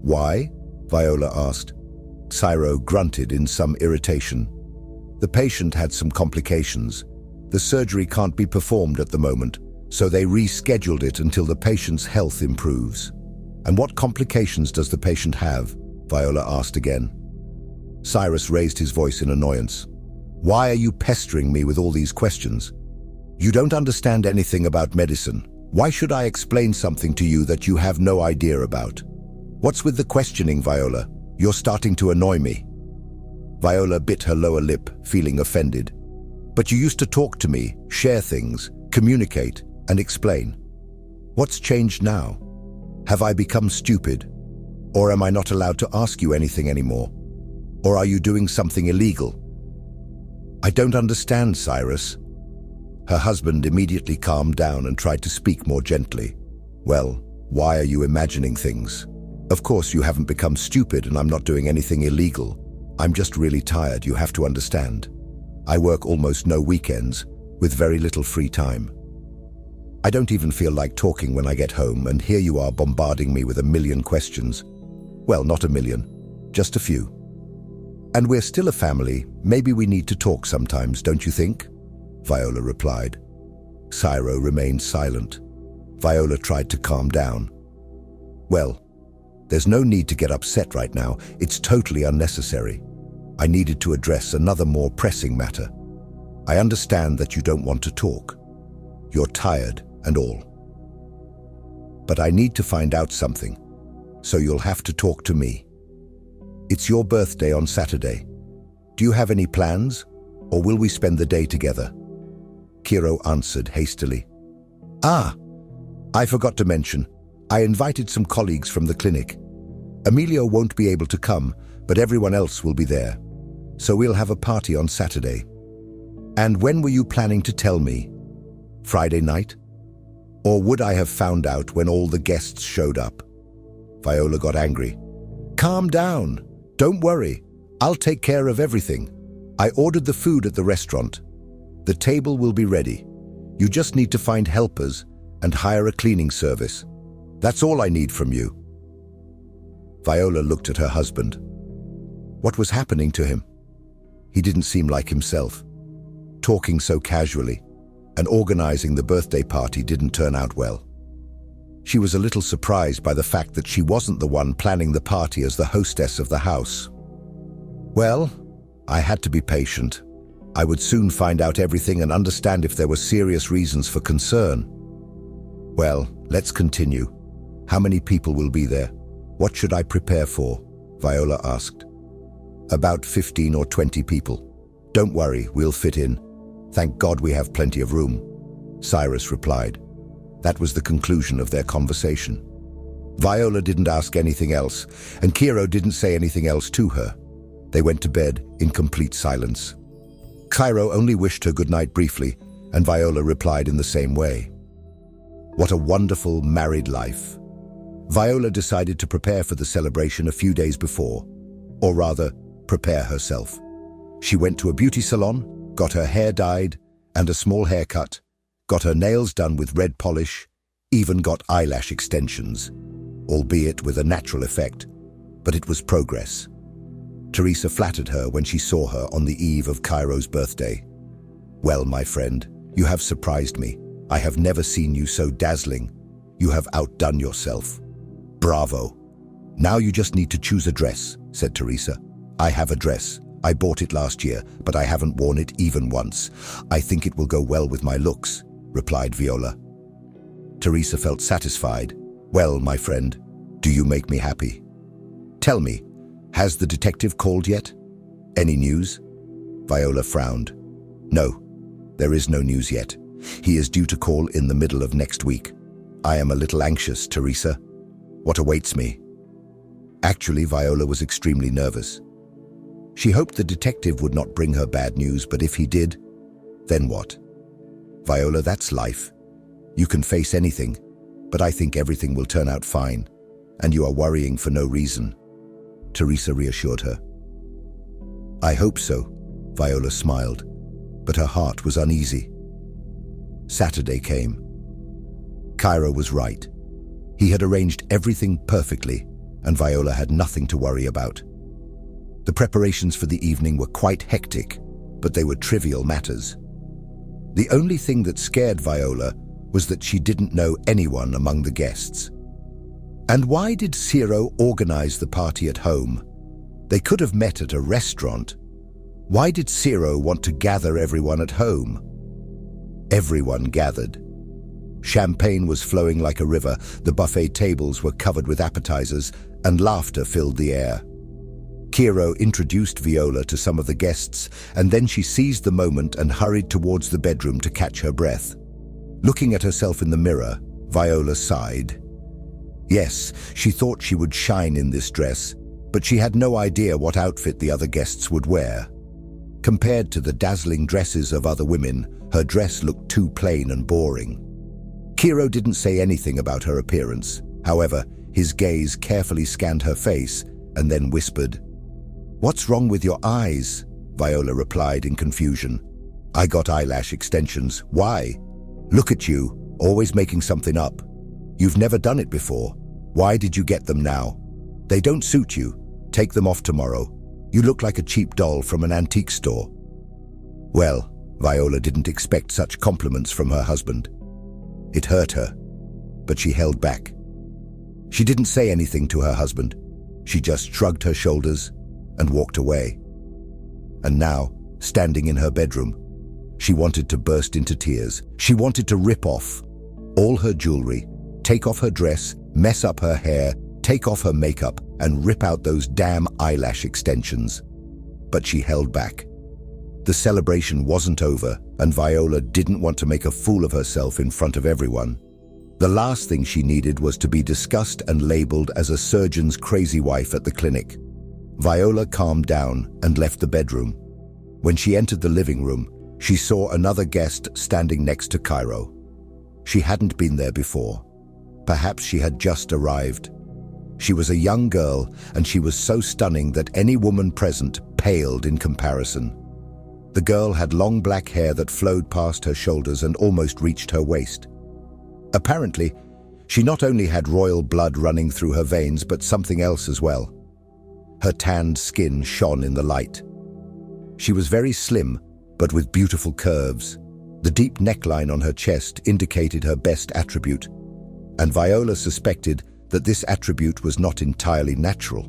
"Why?" Viola asked. Cairo grunted in some irritation. "The patient had some complications. The surgery can't be performed at the moment, so they rescheduled it until the patient's health improves." "And what complications does the patient have?" Viola asked again. Cyrus raised his voice in annoyance. "Why are you pestering me with all these questions? You don't understand anything about medicine. Why should I explain something to you that you have no idea about? What's with the questioning, Viola? You're starting to annoy me." Viola bit her lower lip, feeling offended. "But you used to talk to me, share things, communicate, and explain. What's changed now? Have I become stupid? Or am I not allowed to ask you anything anymore? Or are you doing something illegal?" "I don't understand, Cyrus." Her husband immediately calmed down and tried to speak more gently. "Well, why are you imagining things? Of course you haven't become stupid and I'm not doing anything illegal. I'm just really tired, you have to understand. I work almost no weekends, with very little free time. I don't even feel like talking when I get home, and here you are bombarding me with a million questions. Well, not a million, just a few. And we're still a family, maybe we need to talk sometimes, don't you think?" Viola replied. Cairo remained silent. Viola tried to calm down. "Well, there's no need to get upset right now, it's totally unnecessary. I needed to address another more pressing matter. I understand that you don't want to talk. You're tired and all. But I need to find out something, so you'll have to talk to me. It's your birthday on Saturday. Do you have any plans, or will we spend the day together?" Cairo answered hastily. "Ah, I forgot to mention, I invited some colleagues from the clinic. Emilio won't be able to come, but everyone else will be there. So we'll have a party on Saturday. And when were you planning to tell me? Friday night? Or would I have found out when all the guests showed up?" Viola got angry. "Calm down. Don't worry. I'll take care of everything. I ordered the food at the restaurant. The table will be ready. You just need to find helpers and hire a cleaning service. That's all I need from you." Viola looked at her husband. What was happening to him? He didn't seem like himself. Talking so casually, and organizing the birthday party didn't turn out well. She was a little surprised by the fact that she wasn't the one planning the party as the hostess of the house. "Well, I had to be patient. I would soon find out everything and understand if there were serious reasons for concern." "Well, let's continue. How many people will be there? What should I prepare for?" Viola asked. "About 15 or 20 people. Don't worry, we'll fit in. Thank God we have plenty of room," Cyrus replied. That was the conclusion of their conversation. Viola didn't ask anything else, and Cairo didn't say anything else to her. They went to bed in complete silence. Cairo only wished her good night briefly, and Viola replied in the same way. What a wonderful married life. Viola decided to prepare for the celebration a few days before, or rather, prepare herself. She went to a beauty salon, got her hair dyed and a small haircut, got her nails done with red polish, even got eyelash extensions, albeit with a natural effect, but it was progress. Teresa flattered her when she saw her on the eve of Cairo's birthday. "Well, my friend, you have surprised me. I have never seen you so dazzling. You have outdone yourself. Bravo. Now you just need to choose a dress," said Teresa. "I have a dress. I bought it last year, but I haven't worn it even once. I think it will go well with my looks, replied Viola. Teresa felt satisfied. Well, my friend, do you make me happy? Tell me, has the detective called yet? Any news? Viola frowned. No, there is no news yet. He is due to call in the middle of next week. I am a little anxious, Teresa. What awaits me? Actually, Viola was extremely nervous. She hoped the detective would not bring her bad news, but if he did, then what? Viola, that's life. You can face anything, but I think everything will turn out fine, and you are worrying for no reason. Teresa reassured her. I hope so, Viola smiled, but her heart was uneasy. Saturday came. Cairo was right. He had arranged everything perfectly, and Viola had nothing to worry about. The preparations for the evening were quite hectic, but they were trivial matters. The only thing that scared Viola was that she didn't know anyone among the guests. And why did Ciro organize the party at home? They could have met at a restaurant. Why did Ciro want to gather everyone at home? Everyone gathered. Champagne was flowing like a river, the buffet tables were covered with appetizers, and laughter filled the air. Ciro introduced Viola to some of the guests, and then she seized the moment and hurried towards the bedroom to catch her breath. Looking at herself in the mirror, Viola sighed. Yes, she thought she would shine in this dress, but she had no idea what outfit the other guests would wear. Compared to the dazzling dresses of other women, her dress looked too plain and boring. Ciro didn't say anything about her appearance. However, his gaze carefully scanned her face and then whispered, "What's wrong with your eyes?" Viola replied in confusion. "I got eyelash extensions. Why? Look at you, always making something up. You've never done it before. Why did you get them now? They don't suit you. Take them off tomorrow. You look like a cheap doll from an antique store." Well, Viola didn't expect such compliments from her husband. It hurt her, but she held back. She didn't say anything to her husband. She just shrugged her shoulders and walked away. And now, standing in her bedroom, she wanted to burst into tears. She wanted to rip off all her jewelry, take off her dress, mess up her hair, take off her makeup, and rip out those damn eyelash extensions. But she held back. The celebration wasn't over, and Viola didn't want to make a fool of herself in front of everyone. The last thing she needed was to be discussed and labeled as a surgeon's crazy wife at the clinic. Viola calmed down and left the bedroom. When she entered the living room, she saw another guest standing next to Cairo. She hadn't been there before. Perhaps she had just arrived. She was a young girl, and she was so stunning that any woman present paled in comparison. The girl had long black hair that flowed past her shoulders and almost reached her waist. Apparently, she not only had royal blood running through her veins, but something else as well. Her tanned skin shone in the light. She was very slim, but with beautiful curves. The deep neckline on her chest indicated her best attribute, and Viola suspected that this attribute was not entirely natural.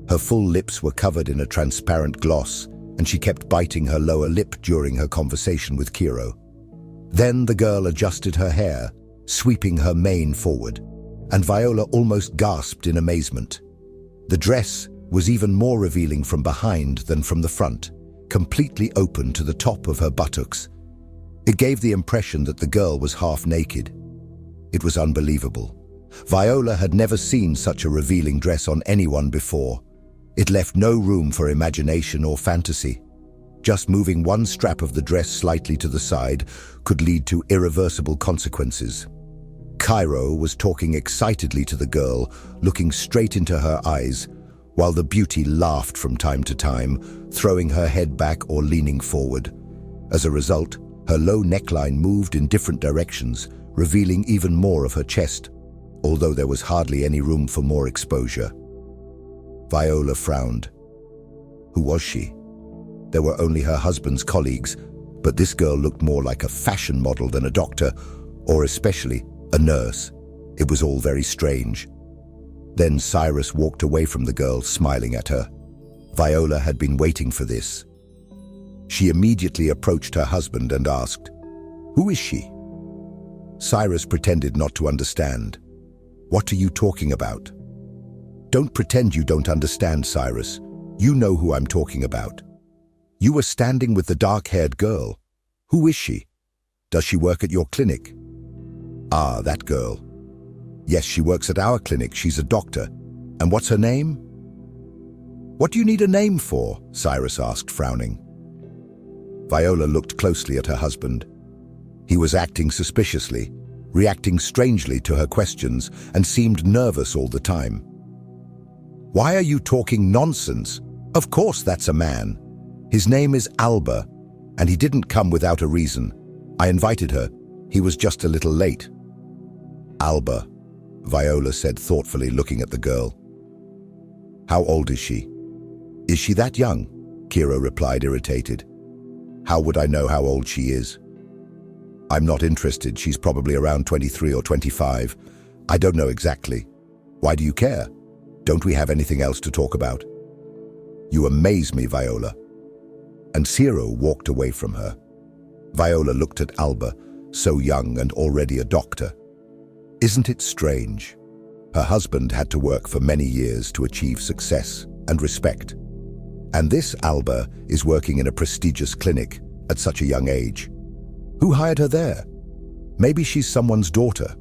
Her full lips were covered in a transparent gloss, and she kept biting her lower lip during her conversation with Cairo. Then the girl adjusted her hair, sweeping her mane forward, and Viola almost gasped in amazement. The dress was even more revealing from behind than from the front, completely open to the top of her buttocks. It gave the impression that the girl was half naked. It was unbelievable. Viola had never seen such a revealing dress on anyone before. It left no room for imagination or fantasy. Just moving one strap of the dress slightly to the side could lead to irreversible consequences. Cairo was talking excitedly to the girl, looking straight into her eyes, while the beauty laughed from time to time, throwing her head back or leaning forward. As a result, her low neckline moved in different directions, revealing even more of her chest, although there was hardly any room for more exposure. Viola frowned. Who was she? There were only her husband's colleagues, but this girl looked more like a fashion model than a doctor, or especially a nurse. It was all very strange. Then Cyrus walked away from the girl, smiling at her. Viola had been waiting for this. She immediately approached her husband and asked, "Who is she?" Cyrus pretended not to understand. "What are you talking about?" "Don't pretend you don't understand, Cyrus. You know who I'm talking about. You were standing with the dark-haired girl. Who is she? Does she work at your clinic?" "Ah, that girl. Yes, she works at our clinic. She's a doctor. And what's her name?" "What do you need a name for?" Cyrus asked, frowning. Viola looked closely at her husband. He was acting suspiciously, reacting strangely to her questions, and seemed nervous all the time. "Why are you talking nonsense? Of course that's a man. His name is Alba, and he didn't come without a reason. I invited her. He was just a little late." "Alba," Viola said thoughtfully, looking at the girl. "How old is she?" "Is she that young?" Kira replied, irritated. "How would I know how old she is?" "I'm not interested. She's probably around 23 or 25. I don't know exactly. Why do you care? Don't we have anything else to talk about?" "You amaze me, Viola." And Ciro walked away from her. Viola looked at Alba, so young and already a doctor. Isn't it strange? Her husband had to work for many years to achieve success and respect. And this Alba is working in a prestigious clinic at such a young age. Who hired her there? Maybe she's someone's daughter.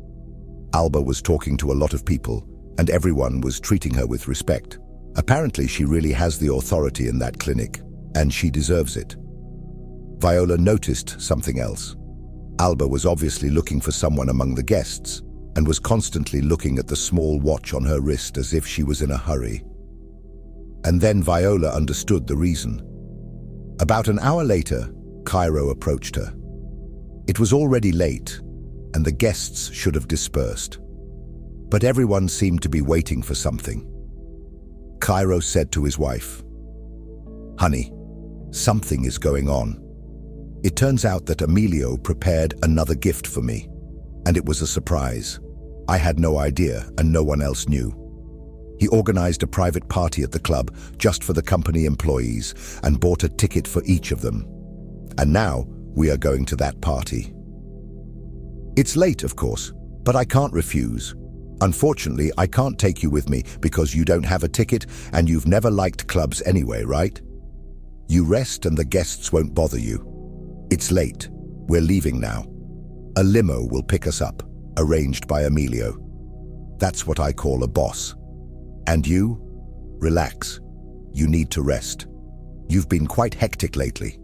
Alba was talking to a lot of people, and everyone was treating her with respect. Apparently, she really has the authority in that clinic, and she deserves it. Viola noticed something else. Alba was obviously looking for someone among the guests, and was constantly looking at the small watch on her wrist as if she was in a hurry. And then Viola understood the reason. About an hour later, Cairo approached her. It was already late, and the guests should have dispersed. But everyone seemed to be waiting for something. Cairo said to his wife, "Honey, something is going on. It turns out that Emilio prepared another gift for me, and it was a surprise. I had no idea, and no one else knew. He organized a private party at the club just for the company employees and bought a ticket for each of them. And now we are going to that party. It's late, of course, but I can't refuse. Unfortunately, I can't take you with me because you don't have a ticket and you've never liked clubs anyway, right? You rest and the guests won't bother you. It's late. We're leaving now. A limo will pick us up, arranged by Emilio. That's what I call a boss. And you? Relax. You need to rest. You've been quite hectic lately."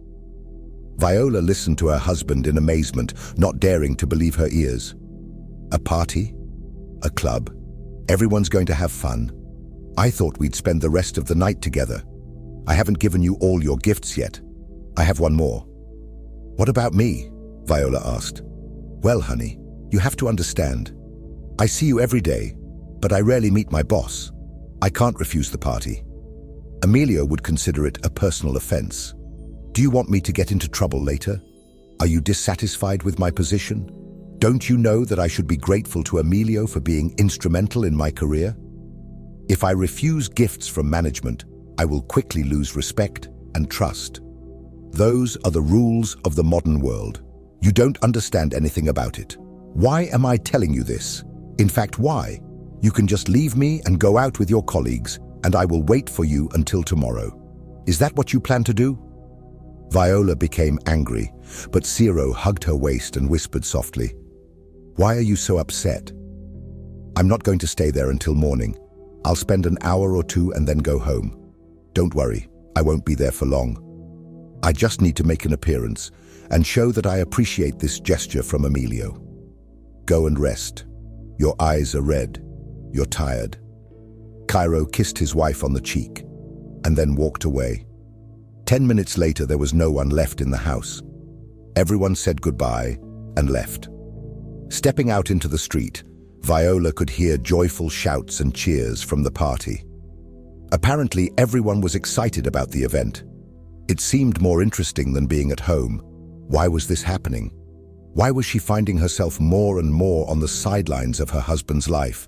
Viola listened to her husband in amazement, not daring to believe her ears. A party? A club? Everyone's going to have fun? I thought we'd spend the rest of the night together. I haven't given you all your gifts yet. I have one more. "What about me?" Viola asked. "Well, honey, you have to understand. I see you every day, but I rarely meet my boss. I can't refuse the party. Emilio would consider it a personal offense. Do you want me to get into trouble later? Are you dissatisfied with my position? Don't you know that I should be grateful to Emilio for being instrumental in my career? If I refuse gifts from management, I will quickly lose respect and trust. Those are the rules of the modern world. You don't understand anything about it. Why am I telling you this? In fact, why? You can just leave me and go out with your colleagues, and I will wait for you until tomorrow. Is that what you plan to do?" Viola became angry, but Ciro hugged her waist and whispered softly, "Why are you so upset? I'm not going to stay there until morning. I'll spend an hour or two and then go home. Don't worry, I won't be there for long. I just need to make an appearance and show that I appreciate this gesture from Emilio. Go and rest. Your eyes are red. You're tired." Cairo kissed his wife on the cheek and then walked away. 10 minutes later, there was no one left in the house. Everyone said goodbye and left. Stepping out into the street, Viola could hear joyful shouts and cheers from the party. Apparently, everyone was excited about the event. It seemed more interesting than being at home. Why was this happening? Why was she finding herself more and more on the sidelines of her husband's life?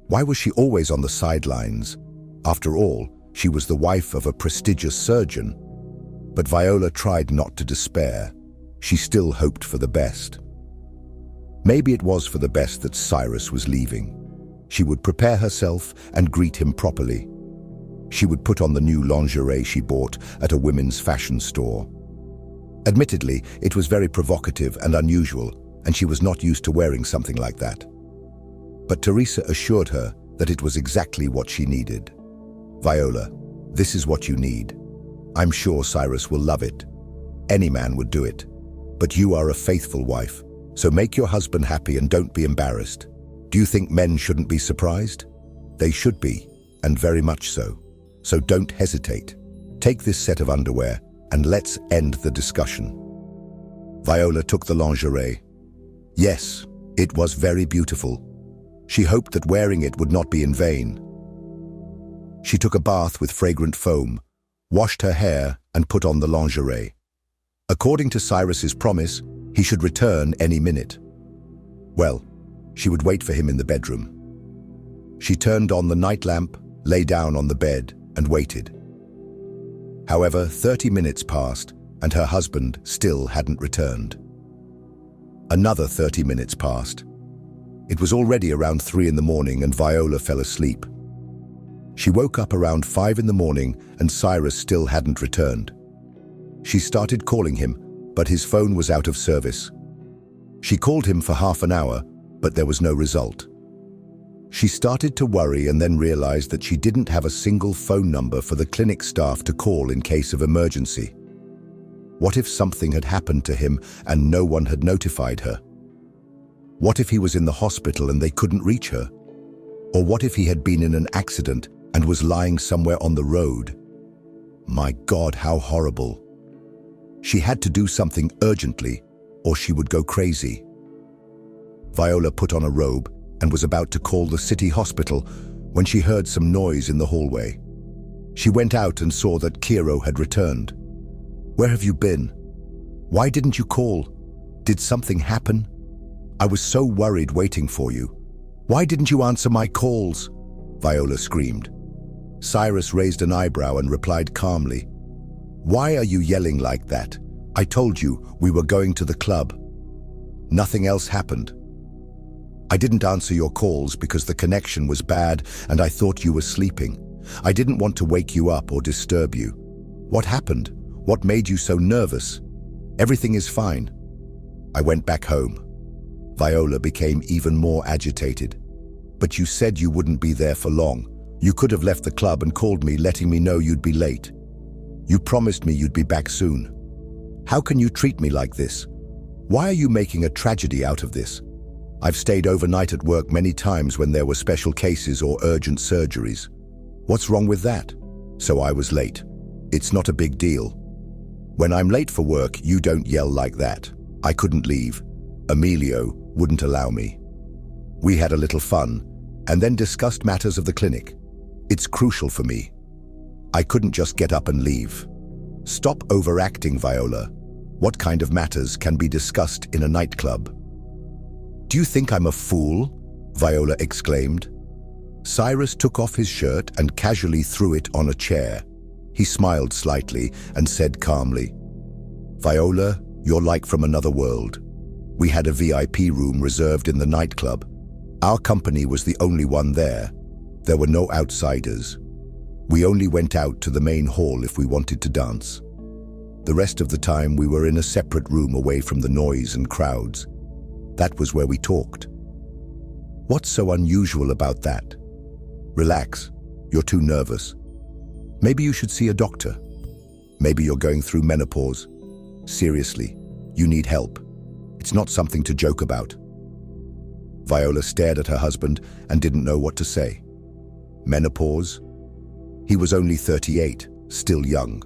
Why was she always on the sidelines? After all, She was the wife of a prestigious surgeon. But Viola tried not to despair. She still hoped for the best. Maybe it was for the best that Cyrus was leaving. She would prepare herself and greet him properly. She would put on the new lingerie she bought at a women's fashion store. Admittedly, it was very provocative and unusual, and she was not used to wearing something like that. But Teresa assured her that it was exactly what she needed. "Viola, this is what you need. I'm sure Cyrus will love it. Any man would do it. But you are a faithful wife, so make your husband happy and don't be embarrassed. Do you think men shouldn't be surprised? They should be, and very much so. So don't hesitate. Take this set of underwear and let's end the discussion." Viola took the lingerie. Yes, it was very beautiful. She hoped that wearing it would not be in vain. She took a bath with fragrant foam, washed her hair and put on the lingerie. According to Cyrus's promise, he should return any minute. Well, she would wait for him in the bedroom. She turned on the night lamp, lay down on the bed and waited. However, 30 minutes passed and her husband still hadn't returned. Another 30 minutes passed. It was already around 3 in the morning and Viola fell asleep. She woke up around 5 in the morning and Cyrus still hadn't returned. She started calling him, but his phone was out of service. She called him for half an hour, but there was no result. She started to worry and then realized that she didn't have a single phone number for the clinic staff to call in case of emergency. What if something had happened to him and no one had notified her? What if he was in the hospital and they couldn't reach her? Or what if he had been in an accident and was lying somewhere on the road? My God, how horrible. She had to do something urgently, or she would go crazy. Viola put on a robe and was about to call the city hospital when she heard some noise in the hallway. She went out and saw that Kiro had returned. "Where have you been? Why didn't you call? Did something happen? I was so worried waiting for you. Why didn't you answer my calls?" Viola screamed. Cyrus raised an eyebrow and replied calmly, "Why are you yelling like that? I told you we were going to the club. Nothing else happened. I didn't answer your calls because the connection was bad and I thought you were sleeping. I didn't want to wake you up or disturb you. What happened? What made you so nervous? Everything is fine." I went back home. Viola became even more agitated. "But you said you wouldn't be there for long. You could have left the club and called me, letting me know you'd be late. You promised me you'd be back soon. How can you treat me like this? Why are you making a tragedy out of this? I've stayed overnight at work many times when there were special cases or urgent surgeries. What's wrong with that? So I was late. It's not a big deal. When I'm late for work, you don't yell like that. I couldn't leave. Emilio wouldn't allow me. We had a little fun and then discussed matters of the clinic. It's crucial for me. I couldn't just get up and leave. Stop overacting, Viola. What kind of matters can be discussed in a nightclub?" "Do you think I'm a fool?" Viola exclaimed. Cyrus took off his shirt and casually threw it on a chair. He smiled slightly and said calmly, "Viola, you're like from another world. We had a VIP room reserved in the nightclub. Our company was the only one there. There were no outsiders. We only went out to the main hall if we wanted to dance. The rest of the time we were in a separate room away from the noise and crowds. That was where we talked." "What's so unusual about that?" "Relax. You're too nervous. Maybe you should see a doctor. Maybe you're going through menopause. Seriously, you need help. It's not something to joke about." Viola stared at her husband and didn't know what to say. Menopause? He was only 38, still young.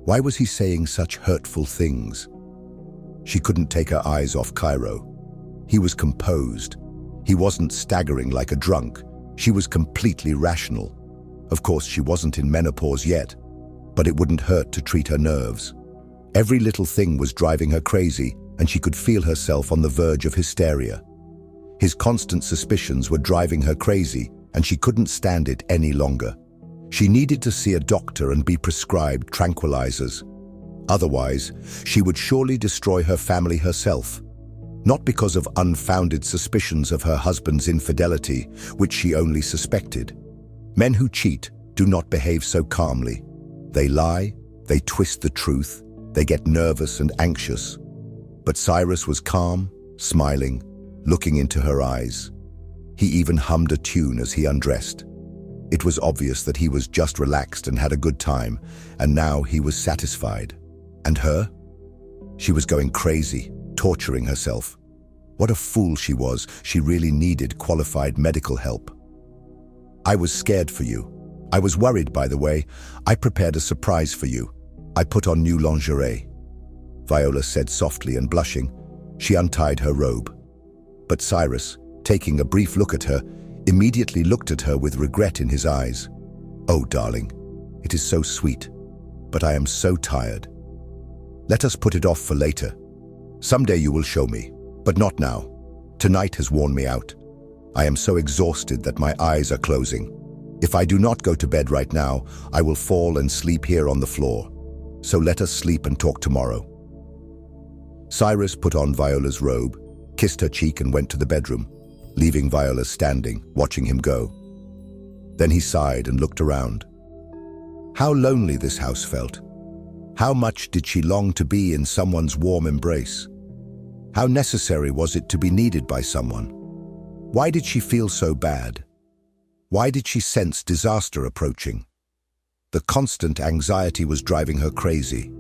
Why was he saying such hurtful things? She couldn't take her eyes off Cairo. He was composed. He wasn't staggering like a drunk. She was completely rational. Of course, she wasn't in menopause yet, but it wouldn't hurt to treat her nerves. Every little thing was driving her crazy, and she could feel herself on the verge of hysteria. His constant suspicions were driving her crazy, and she couldn't stand it any longer. She needed to see a doctor and be prescribed tranquilizers. Otherwise, she would surely destroy her family herself. Not because of unfounded suspicions of her husband's infidelity, which she only suspected. Men who cheat do not behave so calmly. They lie, they twist the truth, they get nervous and anxious. But Cyrus was calm, smiling, looking into her eyes. He even hummed a tune as he undressed. It was obvious that he was just relaxed and had a good time, and now he was satisfied. And her? She was going crazy, torturing herself. What a fool she was. She really needed qualified medical help. I was scared for you. I was worried, by the way. I prepared a surprise for you. I put on new lingerie. Viola said softly, and blushing, she untied her robe. But Cyrus, taking a brief look at her, immediately looked at her with regret in his eyes. Oh, darling, it is so sweet, but I am so tired. Let us put it off for later. Someday you will show me, but not now. Tonight has worn me out. I am so exhausted that my eyes are closing. If I do not go to bed right now, I will fall and sleep here on the floor. So let us sleep and talk tomorrow. Cyrus put on Viola's robe, kissed her cheek and went to the bedroom, leaving Viola standing, watching him go. Then he sighed and looked around. How lonely this house felt. How much did she long to be in someone's warm embrace? How necessary was it to be needed by someone? Why did she feel so bad? Why did she sense disaster approaching? The constant anxiety was driving her crazy.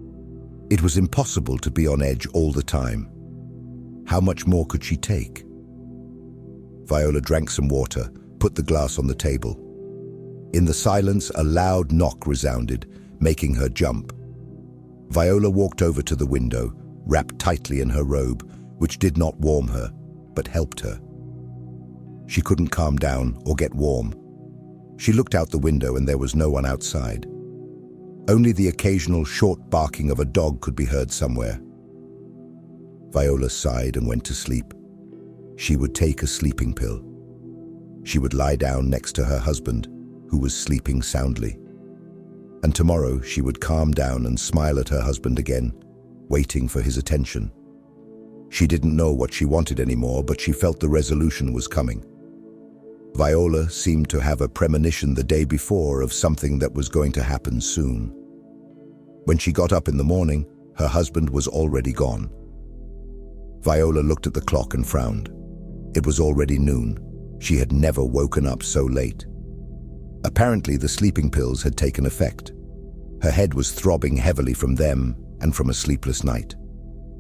It was impossible to be on edge all the time. How much more could she take? Viola drank some water, put the glass on the table. In the silence, a loud knock resounded, making her jump. Viola walked over to the window, wrapped tightly in her robe, which did not warm her, but helped her. She couldn't calm down or get warm. She looked out the window and there was no one outside. Only the occasional short barking of a dog could be heard somewhere. Viola sighed and went to sleep. She would take a sleeping pill. She would lie down next to her husband, who was sleeping soundly. And tomorrow she would calm down and smile at her husband again, waiting for his attention. She didn't know what she wanted anymore, but she felt the resolution was coming. Viola seemed to have a premonition the day before of something that was going to happen soon. When she got up in the morning, her husband was already gone. Viola looked at the clock and frowned. It was already noon. She had never woken up so late. Apparently, the sleeping pills had taken effect. Her head was throbbing heavily from them and from a sleepless night.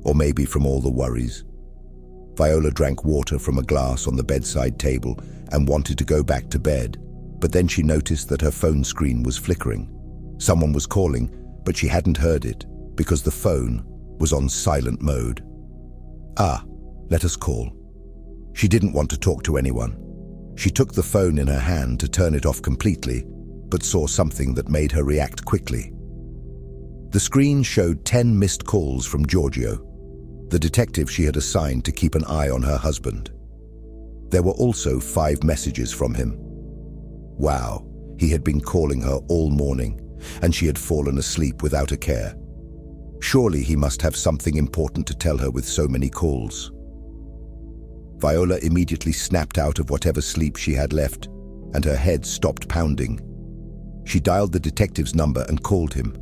Or maybe from all the worries. Viola drank water from a glass on the bedside table and wanted to go back to bed, but then she noticed that her phone screen was flickering. Someone was calling, but she hadn't heard it because the phone was on silent mode. Ah, let us call. She didn't want to talk to anyone. She took the phone in her hand to turn it off completely, but saw something that made her react quickly. The screen showed 10 missed calls from Giorgio, the detective she had assigned to keep an eye on her husband. There were also 5 messages from him. Wow, he had been calling her all morning, and she had fallen asleep without a care. Surely he must have something important to tell her with so many calls. Viola immediately snapped out of whatever sleep she had left, and her head stopped pounding. She dialed the detective's number and called him.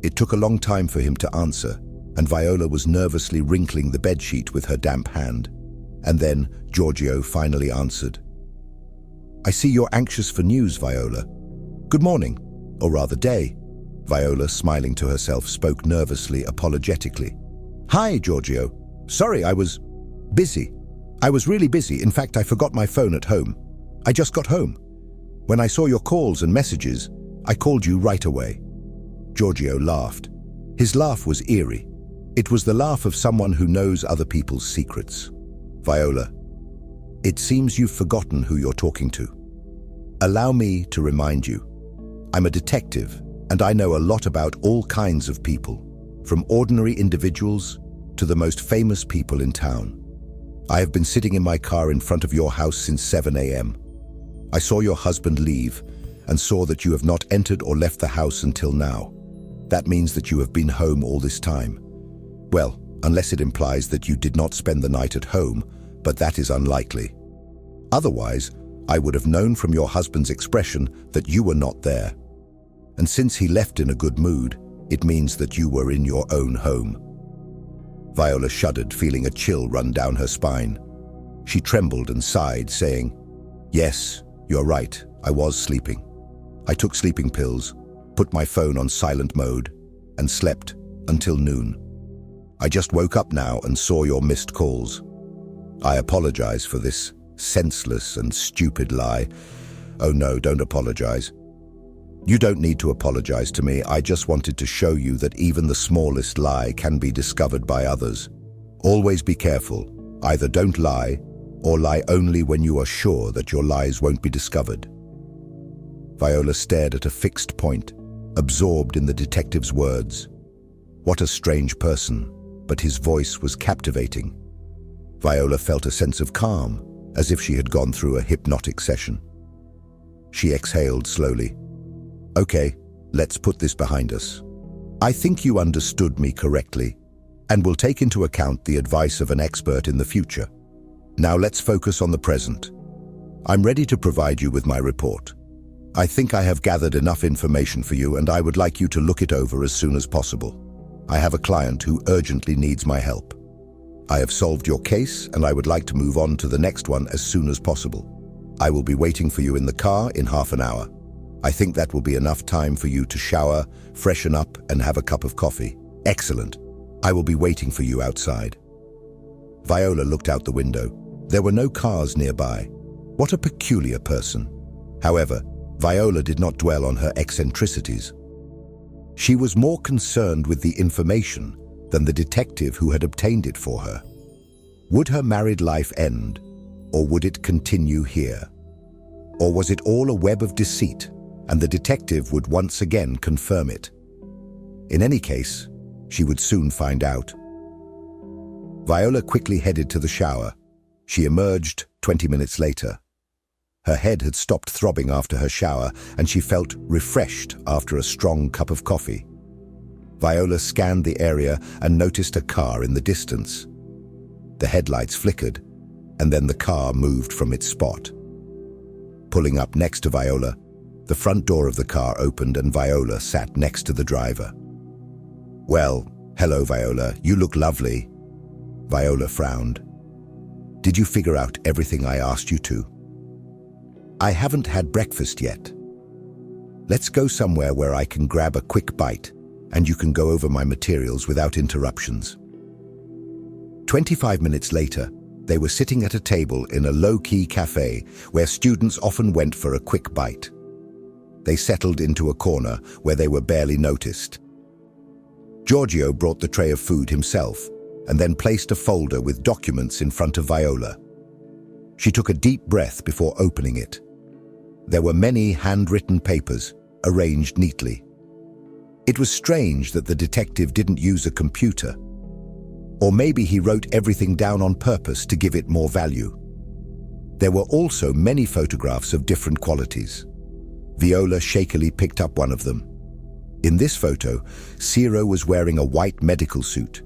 It took a long time for him to answer, and Viola was nervously wrinkling the bedsheet with her damp hand. And then Giorgio finally answered. "I see you're anxious for news, Viola. Good morning, or rather day." Viola, smiling to herself, spoke nervously, apologetically. "Hi, Giorgio. Sorry, I was busy. I was really busy. In fact, I forgot my phone at home. I just got home. When I saw your calls and messages, I called you right away." Giorgio laughed. His laugh was eerie. It was the laugh of someone who knows other people's secrets. "Viola, it seems you've forgotten who you're talking to. Allow me to remind you. I'm a detective, and I know a lot about all kinds of people, from ordinary individuals to the most famous people in town. I have been sitting in my car in front of your house since 7 a.m. I saw your husband leave, and saw that you have not entered or left the house until now. That means that you have been home all this time. Well, unless it implies that you did not spend the night at home, but that is unlikely. Otherwise, I would have known from your husband's expression that you were not there. And since he left in a good mood, it means that you were in your own home." Viola shuddered, feeling a chill run down her spine. She trembled and sighed, saying, "Yes, you're right, I was sleeping. I took sleeping pills, put my phone on silent mode, and slept until noon. I just woke up now and saw your missed calls. I apologize for this senseless and stupid lie." "Oh no, don't apologize. You don't need to apologize to me. I just wanted to show you that even the smallest lie can be discovered by others. Always be careful. Either don't lie, or lie only when you are sure that your lies won't be discovered." Viola stared at a fixed point, absorbed in the detective's words. What a strange person, but his voice was captivating. Viola felt a sense of calm, as if she had gone through a hypnotic session. She exhaled slowly. "Okay, let's put this behind us. I think you understood me correctly, and will take into account the advice of an expert in the future. Now let's focus on the present. I'm ready to provide you with my report. I think I have gathered enough information for you, and I would like you to look it over as soon as possible. I have a client who urgently needs my help. I have solved your case, and I would like to move on to the next one as soon as possible. I will be waiting for you in the car in half an hour. I think that will be enough time for you to shower, freshen up, and have a cup of coffee." "Excellent. I will be waiting for you outside." Viola looked out the window. There were no cars nearby. What a peculiar person. However, Viola did not dwell on her eccentricities. She was more concerned with the information than the detective who had obtained it for her. Would her married life end, or would it continue here? Or was it all a web of deceit, and the detective would once again confirm it? In any case, she would soon find out. Viola quickly headed to the shower. She emerged 20 minutes later. Her head had stopped throbbing after her shower, and she felt refreshed after a strong cup of coffee. Viola scanned the area and noticed a car in the distance. The headlights flickered, and then the car moved from its spot. Pulling up next to Viola, the front door of the car opened and Viola sat next to the driver. "Well, hello Viola, you look lovely." Viola frowned. "Did you figure out everything I asked you to?" "I haven't had breakfast yet. Let's go somewhere where I can grab a quick bite, and you can go over my materials without interruptions." 25 minutes later, they were sitting at a table in a low-key cafe where students often went for a quick bite. They settled into a corner where they were barely noticed. Giorgio brought the tray of food himself and then placed a folder with documents in front of Viola. She took a deep breath before opening it. There were many handwritten papers, arranged neatly. It was strange that the detective didn't use a computer. Or maybe he wrote everything down on purpose to give it more value. There were also many photographs of different qualities. Viola shakily picked up one of them. In this photo, Ciro was wearing a white medical suit.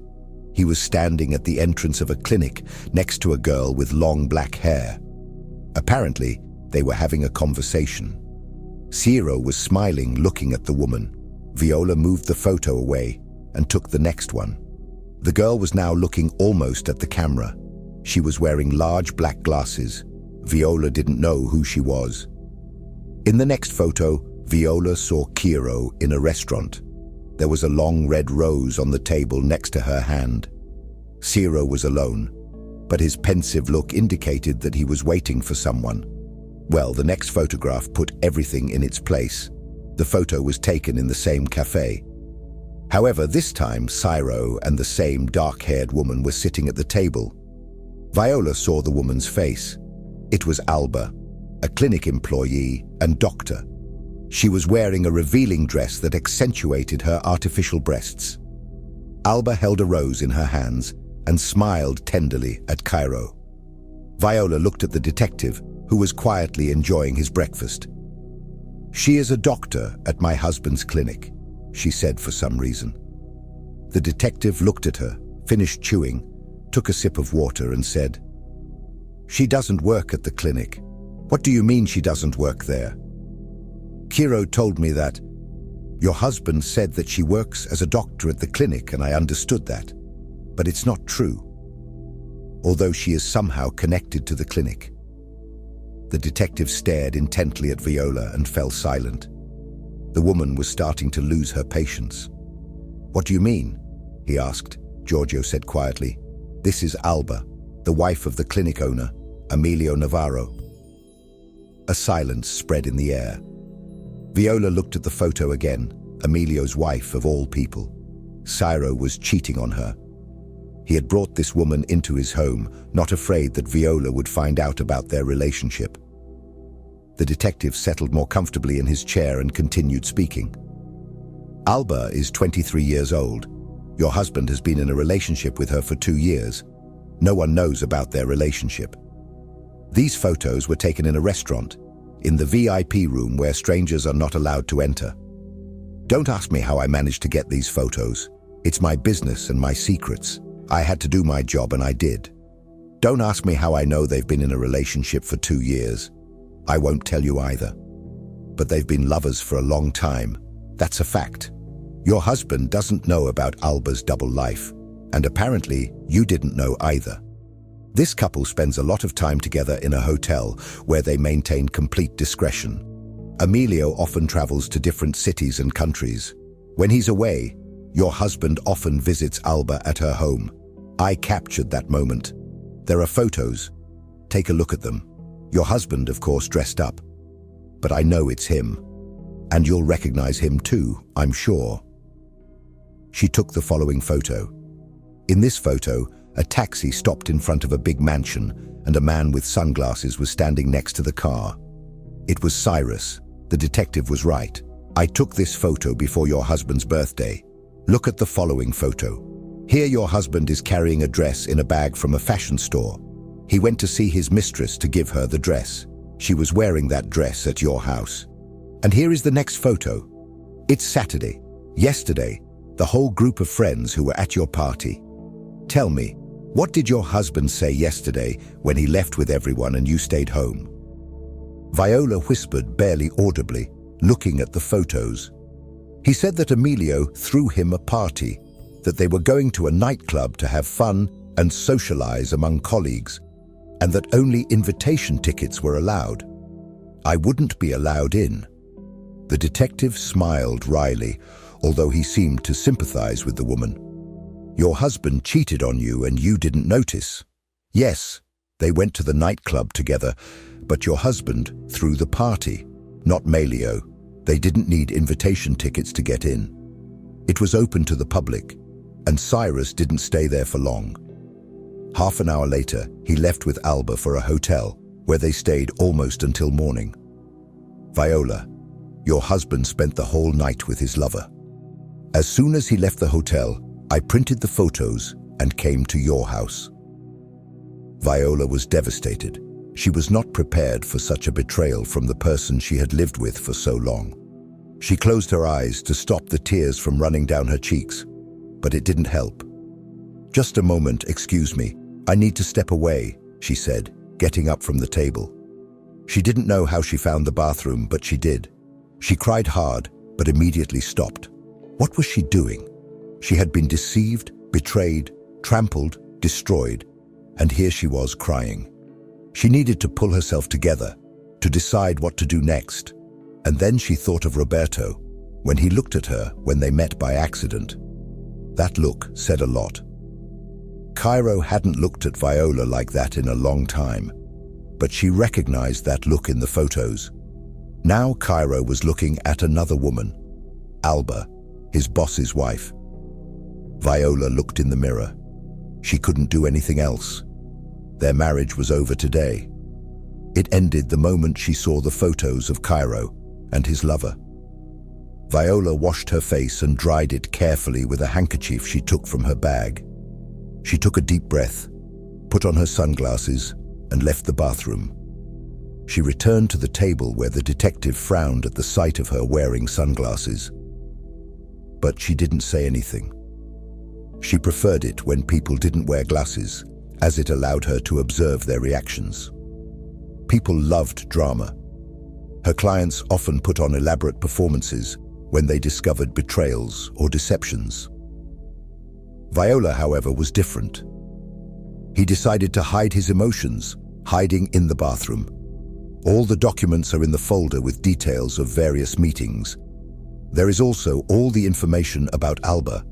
He was standing at the entrance of a clinic next to a girl with long black hair. Apparently, they were having a conversation. Ciro was smiling, looking at the woman. Viola moved the photo away and took the next one. The girl was now looking almost at the camera. She was wearing large black glasses. Viola didn't know who she was. In the next photo, Viola saw Ciro in a restaurant. There was a long red rose on the table next to her hand. Ciro was alone, but his pensive look indicated that he was waiting for someone. Well, the next photograph put everything in its place. The photo was taken in the same cafe. However, this time Ciro and the same dark-haired woman were sitting at the table. Viola saw the woman's face. It was Alba, a clinic employee and doctor. She was wearing a revealing dress that accentuated her artificial breasts. Alba held a rose in her hands and smiled tenderly at Ciro. Viola looked at the detective, who was quietly enjoying his breakfast. "She is a doctor at my husband's clinic," she said for some reason. The detective looked at her, finished chewing, took a sip of water and said, "She doesn't work at the clinic." "What do you mean she doesn't work there?" "Kiro told me that. Your husband said that she works as a doctor at the clinic, and I understood that. But it's not true. Although she is somehow connected to the clinic." The detective stared intently at Viola and fell silent. The woman was starting to lose her patience. "What do you mean?" he asked. Giorgio said quietly, "This is Alba, the wife of the clinic owner, Emilio Navarro." A silence spread in the air. Viola looked at the photo again, Emilio's wife of all people. Ciro was cheating on her. He had brought this woman into his home, not afraid that Viola would find out about their relationship. The detective settled more comfortably in his chair and continued speaking. "Alba is 23 years old. Your husband has been in a relationship with her for 2 years. No one knows about their relationship. These photos were taken in a restaurant, in the VIP room where strangers are not allowed to enter. Don't ask me how I managed to get these photos. It's my business and my secrets. I had to do my job and I did. Don't ask me how I know they've been in a relationship for 2 years. I won't tell you either. But they've been lovers for a long time. That's a fact. Your husband doesn't know about Alba's double life, and apparently you didn't know either. This couple spends a lot of time together in a hotel where they maintain complete discretion. Emilio often travels to different cities and countries. When he's away, your husband often visits Alba at her home. I captured that moment. There are photos. Take a look at them. Your husband, of course, dressed up. But I know it's him. And you'll recognize him too, I'm sure." She took the following photo. In this photo, a taxi stopped in front of a big mansion, and a man with sunglasses was standing next to the car. It was Cyrus. The detective was right. I took this photo before your husband's birthday. Look at the following photo. Here your husband is carrying a dress in a bag from a fashion store. He went to see his mistress to give her the dress. She was wearing that dress at your house. And here is the next photo. It's Saturday. Yesterday, the whole group of friends who were at your party. Tell me, what did your husband say yesterday when he left with everyone and you stayed home? Viola whispered barely audibly, looking at the photos. He said that Emilio threw him a party, that they were going to a nightclub to have fun and socialize among colleagues, and that only invitation tickets were allowed. I wouldn't be allowed in. The detective smiled wryly, although he seemed to sympathize with the woman. Your husband cheated on you and you didn't notice. Yes, they went to the nightclub together, but your husband threw the party, not Melio. They didn't need invitation tickets to get in. It was open to the public, and Cyrus didn't stay there for long. Half an hour later, he left with Alba for a hotel, where they stayed almost until morning. Viola, your husband spent the whole night with his lover. As soon as he left the hotel, I printed the photos and came to your house. Viola was devastated. She was not prepared for such a betrayal from the person she had lived with for so long. She closed her eyes to stop the tears from running down her cheeks, but it didn't help. "Just a moment, excuse me. I need to step away," she said, getting up from the table. She didn't know how she found the bathroom, but she did. She cried hard, but immediately stopped. What was she doing? She had been deceived, betrayed, trampled, destroyed, and here she was crying. She needed to pull herself together, to decide what to do next. And then she thought of Roberto, when he looked at her when they met by accident. That look said a lot. Cairo hadn't looked at Viola like that in a long time, but she recognized that look in the photos. Now Cairo was looking at another woman, Alba, his boss's wife. Viola looked in the mirror. She couldn't do anything else. Their marriage was over today. It ended the moment she saw the photos of Cairo and his lover. Viola washed her face and dried it carefully with a handkerchief she took from her bag. She took a deep breath, put on her sunglasses, and left the bathroom. She returned to the table where the detective frowned at the sight of her wearing sunglasses. But she didn't say anything. She preferred it when people didn't wear glasses, as it allowed her to observe their reactions. People loved drama. Her clients often put on elaborate performances when they discovered betrayals or deceptions. Viola, however, was different. He decided to hide his emotions, hiding in the bathroom. All the documents are in the folder with details of various meetings. There is also all the information about Alba,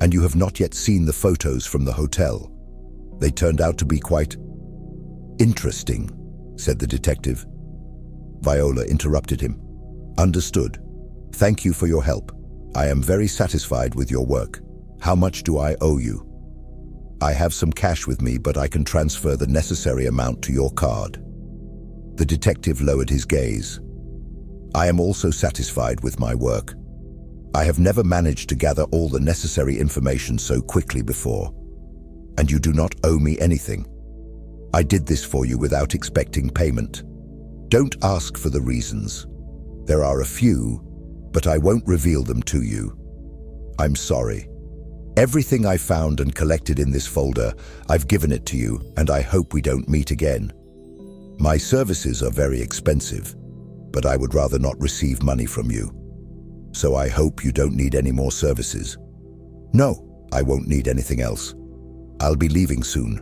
and you have not yet seen the photos from the hotel. They turned out to be quite interesting, said the detective. Viola interrupted him. Understood. Thank you for your help. I am very satisfied with your work. How much do I owe you? I have some cash with me, but I can transfer the necessary amount to your card. The detective lowered his gaze. I am also satisfied with my work. I have never managed to gather all the necessary information so quickly before. And you do not owe me anything. I did this for you without expecting payment. Don't ask for the reasons. There are a few, but I won't reveal them to you. I'm sorry. Everything I found and collected in this folder, I've given it to you, and I hope we don't meet again. My services are very expensive, but I would rather not receive money from you. So I hope you don't need any more services. No, I won't need anything else. I'll be leaving soon,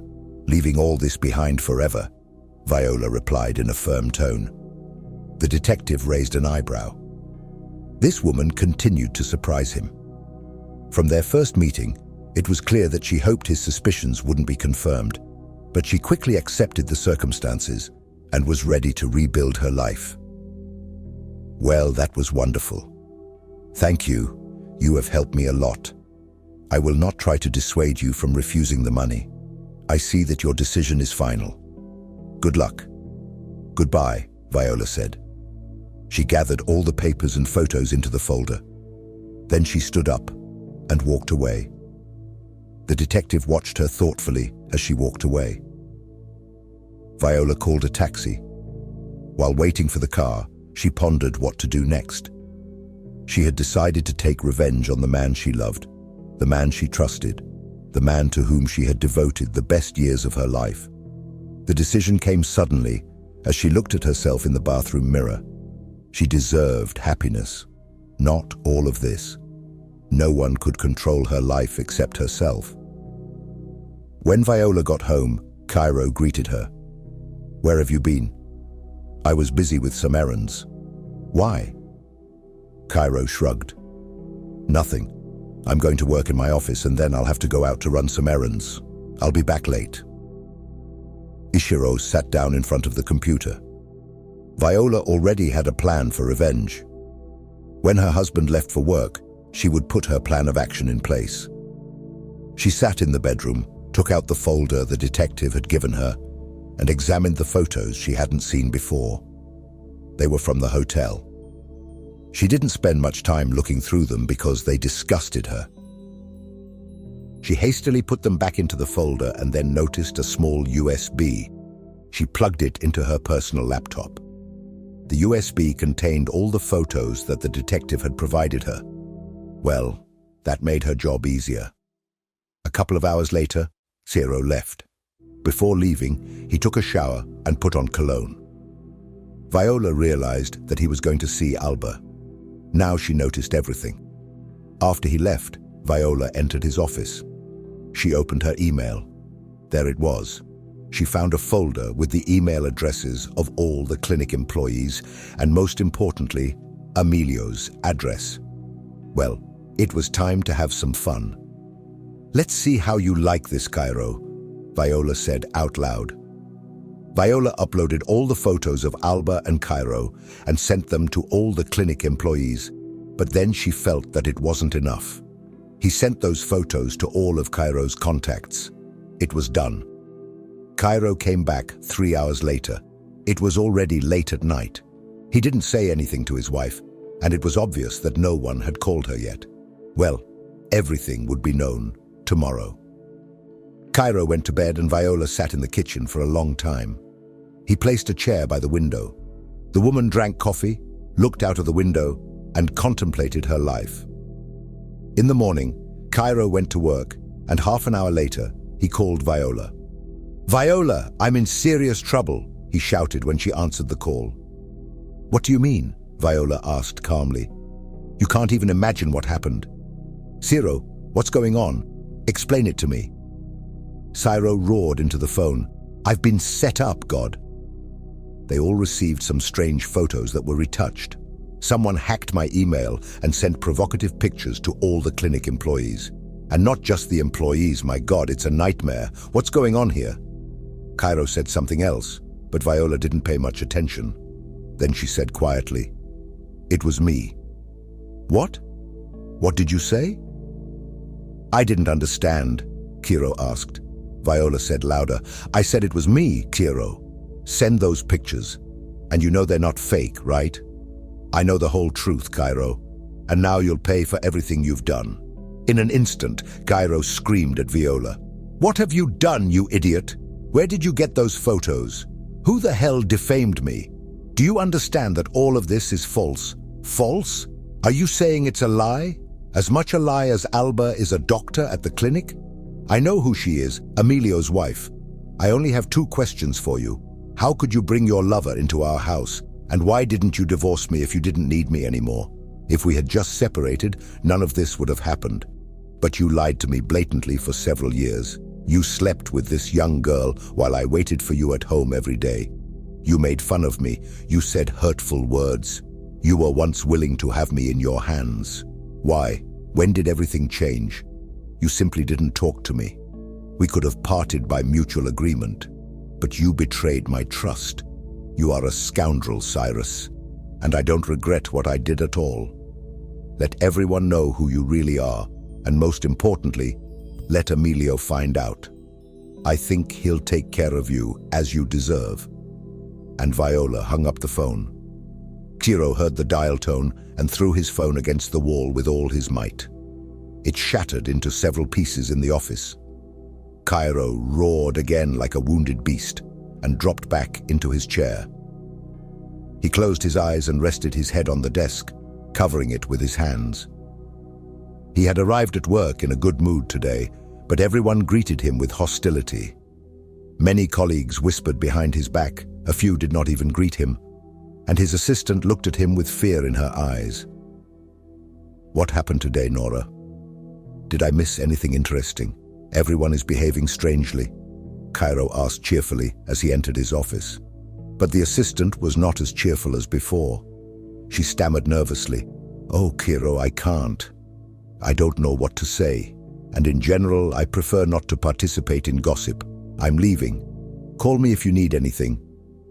leaving all this behind forever, Viola replied in a firm tone. The detective raised an eyebrow. This woman continued to surprise him. From their first meeting, it was clear that she hoped his suspicions wouldn't be confirmed, but she quickly accepted the circumstances and was ready to rebuild her life. Well, that was wonderful. Thank you. You have helped me a lot. I will not try to dissuade you from refusing the money. I see that your decision is final. Good luck. Goodbye, Viola said. She gathered all the papers and photos into the folder. Then she stood up and walked away. The detective watched her thoughtfully as she walked away. Viola called a taxi. While waiting for the car, she pondered what to do next. She had decided to take revenge on the man she loved, the man she trusted, the man to whom she had devoted the best years of her life. The decision came suddenly as she looked at herself in the bathroom mirror. She deserved happiness, not all of this. No one could control her life except herself. When Viola got home, Cairo greeted her. Where have you been? I was busy with some errands. Why? Cairo shrugged. Nothing. I'm going to work in my office and then I'll have to go out to run some errands. I'll be back late. Ishiro sat down in front of the computer. Viola already had a plan for revenge. When her husband left for work, she would put her plan of action in place. She sat in the bedroom, took out the folder the detective had given her, and examined the photos she hadn't seen before. They were from the hotel. She didn't spend much time looking through them because they disgusted her. She hastily put them back into the folder and then noticed a small USB. She plugged it into her personal laptop. The USB contained all the photos that the detective had provided her. Well, that made her job easier. A couple of hours later, Ciro left. Before leaving, he took a shower and put on cologne. Viola realized that he was going to see Alba. Now she noticed everything. After he left, Viola entered his office. She opened her email. There it was. She found a folder with the email addresses of all the clinic employees and, most importantly, Emilio's address. Well, it was time to have some fun. Let's see how you like this, Cairo, Viola said out loud. Viola uploaded all the photos of Alba and Cairo and sent them to all the clinic employees, but then she felt that it wasn't enough. He sent those photos to all of Cairo's contacts. It was done. Cairo came back 3 hours later. It was already late at night. He didn't say anything to his wife, and it was obvious that no one had called her yet. Well, everything would be known tomorrow. Cairo went to bed and Viola sat in the kitchen for a long time. He placed a chair by the window. The woman drank coffee, looked out of the window, and contemplated her life. In the morning, Cairo went to work, and half an hour later, he called Viola. "Viola, I'm in serious trouble," he shouted when she answered the call. "What do you mean?" Viola asked calmly. "You can't even imagine what happened." "Ciro, what's going on? Explain it to me." Ciro roared into the phone. "I've been set up, God." They all received some strange photos that were retouched. Someone hacked my email and sent provocative pictures to all the clinic employees. And not just the employees, my God, it's a nightmare. What's going on here? Cairo said something else, but Viola didn't pay much attention. Then she said quietly, "It was me." "What? What did you say?" "I didn't understand," Cairo asked. Viola said louder, "I said it was me, Cairo. Send those pictures. And you know they're not fake, right? I know the whole truth, Cairo. And now you'll pay for everything you've done." In an instant, Cairo screamed at Viola. "What have you done, you idiot? Where did you get those photos? Who the hell defamed me? Do you understand that all of this is false? False? Are you saying it's a lie? As much a lie as Alba is a doctor at the clinic? I know who she is, Emilio's wife. I only have 2 questions for you. How could you bring your lover into our house? And why didn't you divorce me if you didn't need me anymore? If we had just separated, none of this would have happened. But you lied to me blatantly for several years. You slept with this young girl while I waited for you at home every day. You made fun of me. You said hurtful words. You were once willing to have me in your hands. Why? When did everything change? You simply didn't talk to me. We could have parted by mutual agreement. But you betrayed my trust. You are a scoundrel, Cyrus. And I don't regret what I did at all. Let everyone know who you really are. And most importantly, let Emilio find out. I think he'll take care of you as you deserve." And Viola hung up the phone. Ciro heard the dial tone and threw his phone against the wall with all his might. It shattered into several pieces in the office. Cairo roared again like a wounded beast and dropped back into his chair. He closed his eyes and rested his head on the desk, covering it with his hands. He had arrived at work in a good mood today, but everyone greeted him with hostility. Many colleagues whispered behind his back, a few did not even greet him, and his assistant looked at him with fear in her eyes. "What happened today, Nora? Did I miss anything interesting? Everyone is behaving strangely," Cairo asked cheerfully as he entered his office. But the assistant was not as cheerful as before. She stammered nervously, "Oh, Cairo, I can't. I don't know what to say, and in general, I prefer not to participate in gossip. I'm leaving. Call me if you need anything."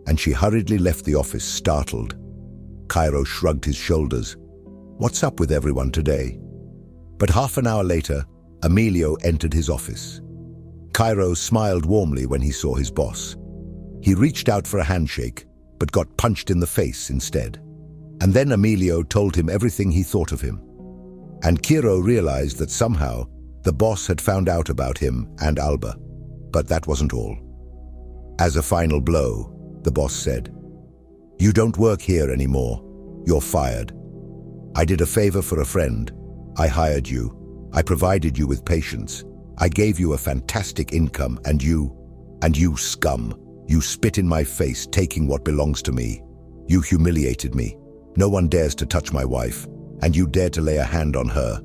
And she hurriedly left the office, startled. Cairo shrugged his shoulders. What's up with everyone today? But half an hour later, Emilio entered his office. Cairo smiled warmly when he saw his boss. He reached out for a handshake, but got punched in the face instead. And then Emilio told him everything he thought of him. And Cairo realized that somehow the boss had found out about him and Alba. But that wasn't all. As a final blow, the boss said, "You don't work here anymore. You're fired. I did a favor for a friend. I hired you. I provided you with patients. I gave you a fantastic income, and you scum. You spit in my face, taking what belongs to me. You humiliated me. No one dares to touch my wife, and you dare to lay a hand on her.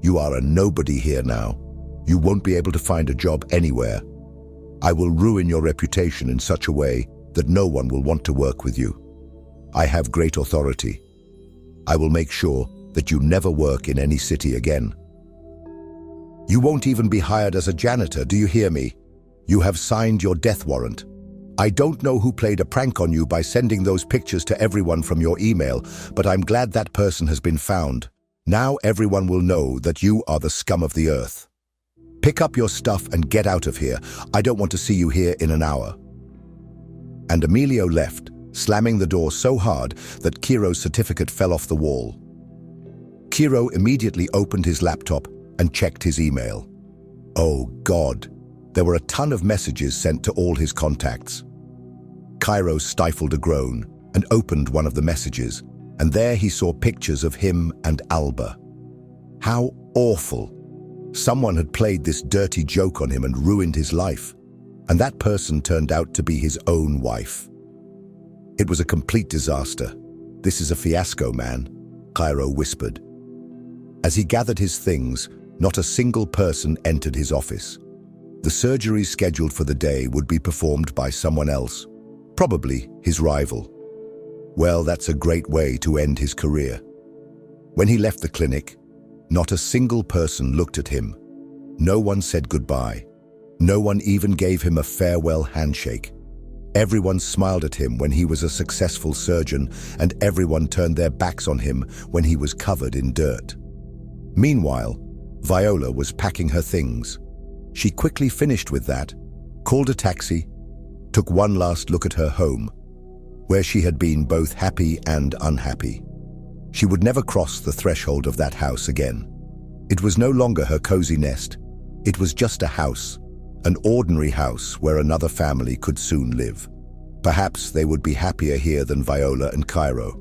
You are a nobody here now. You won't be able to find a job anywhere. I will ruin your reputation in such a way that no one will want to work with you. I have great authority. I will make sure that you never work in any city again. You won't even be hired as a janitor, do you hear me? You have signed your death warrant. I don't know who played a prank on you by sending those pictures to everyone from your email, but I'm glad that person has been found. Now everyone will know that you are the scum of the earth. Pick up your stuff and get out of here. I don't want to see you here in an hour." And Emilio left, slamming the door so hard that Cairo's certificate fell off the wall. Cairo immediately opened his laptop and checked his email. Oh God, there were a ton of messages sent to all his contacts. Cairo stifled a groan and opened one of the messages, and there he saw pictures of him and Alba. How awful! Someone had played this dirty joke on him and ruined his life, and that person turned out to be his own wife. It was a complete disaster. "This is a fiasco, man," Cairo whispered. As he gathered his things, not a single person entered his office. The surgery scheduled for the day would be performed by someone else, probably his rival. Well, that's a great way to end his career. When he left the clinic, not a single person looked at him. No one said goodbye. No one even gave him a farewell handshake. Everyone smiled at him when he was a successful surgeon, and everyone turned their backs on him when he was covered in dirt. Meanwhile, Viola was packing her things. She quickly finished with that, called a taxi, took one last look at her home, where she had been both happy and unhappy. She would never cross the threshold of that house again. It was no longer her cozy nest. It was just a house, an ordinary house where another family could soon live. Perhaps they would be happier here than Viola and Cairo.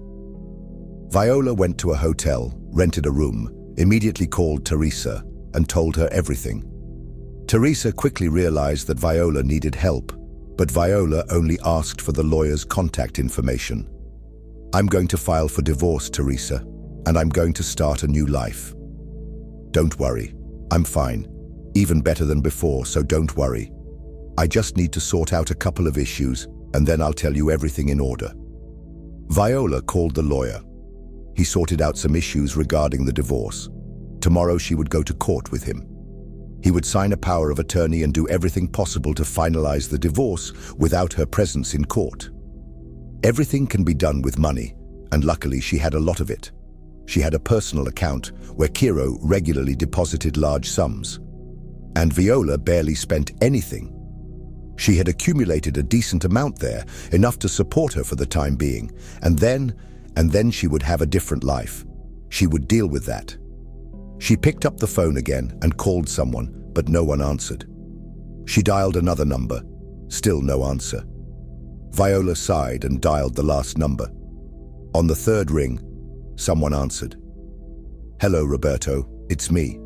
Viola went to a hotel, rented a room, immediately called Teresa, and told her everything. Teresa quickly realized that Viola needed help, but Viola only asked for the lawyer's contact information. "I'm going to file for divorce, Teresa, and I'm going to start a new life. Don't worry, I'm fine, even better than before, so don't worry. I just need to sort out a couple of issues, and then I'll tell you everything in order." Viola called the lawyer. He sorted out some issues regarding the divorce. Tomorrow she would go to court with him. He would sign a power of attorney and do everything possible to finalize the divorce without her presence in court. Everything can be done with money, and luckily she had a lot of it. She had a personal account where Cairo regularly deposited large sums, and Viola barely spent anything. She had accumulated a decent amount there, enough to support her for the time being, and then she would have a different life. She would deal with that. She picked up the phone again and called someone, but no one answered. She dialed another number, still no answer. Viola sighed and dialed the last number. On the third ring, someone answered. "Hello, Roberto, it's me.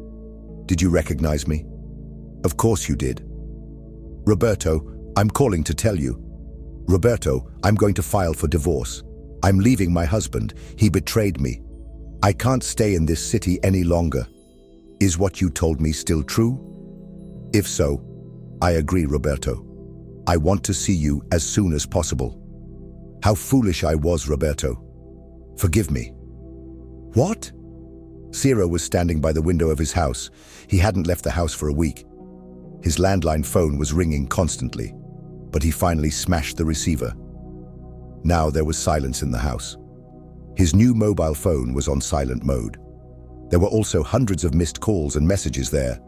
Did you recognize me?" "Of course you did." "Roberto, I'm calling to tell you. Roberto, I'm going to file for divorce. I'm leaving my husband. He betrayed me. I can't stay in this city any longer. Is what you told me still true?" "If so, I agree, Roberto. I want to see you as soon as possible. How foolish I was, Roberto. Forgive me." "What?" Ciro was standing by the window of his house. He hadn't left the house for a week. His landline phone was ringing constantly, but he finally smashed the receiver. Now there was silence in the house. His new mobile phone was on silent mode. There were also hundreds of missed calls and messages there,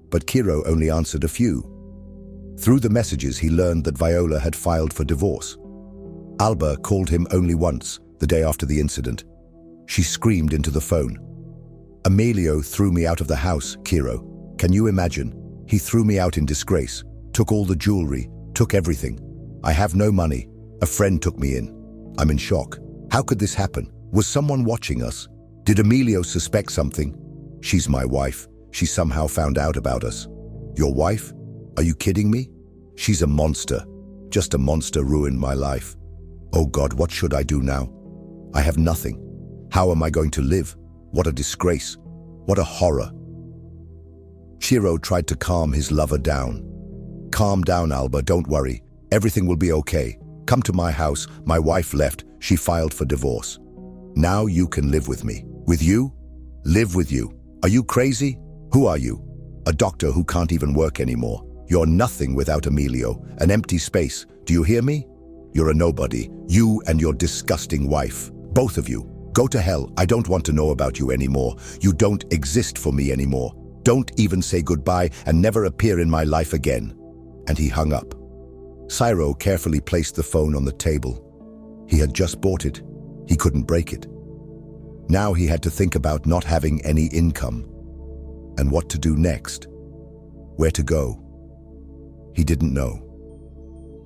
but Cairo only answered a few. Through the messages, he learned that Viola had filed for divorce. Alba called him only once, the day after the incident. She screamed into the phone. "Emilio threw me out of the house, Cairo. Can you imagine? He threw me out in disgrace, took all the jewelry, took everything. I have no money. A friend took me in. I'm in shock. How could this happen? Was someone watching us? Did Emilio suspect something? She's my wife. She somehow found out about us." "Your wife? Are you kidding me? She's a monster. Just a monster ruined my life. Oh God, what should I do now? I have nothing. How am I going to live? What a disgrace. What a horror." Ciro tried to calm his lover down. "Calm down, Alba, don't worry. Everything will be okay. Come to my house. My wife left. She filed for divorce. Now you can live with me." "With you? Live with you? Are you crazy? Who are you? A doctor who can't even work anymore. You're nothing without Emilio, an empty space. Do you hear me? You're a nobody. You and your disgusting wife. Both of you. Go to hell. I don't want to know about you anymore. You don't exist for me anymore. Don't even say goodbye and never appear in my life again." And he hung up. Ciro carefully placed the phone on the table. He had just bought it. He couldn't break it. Now he had to think about not having any income. And what to do next? Where to go? He didn't know.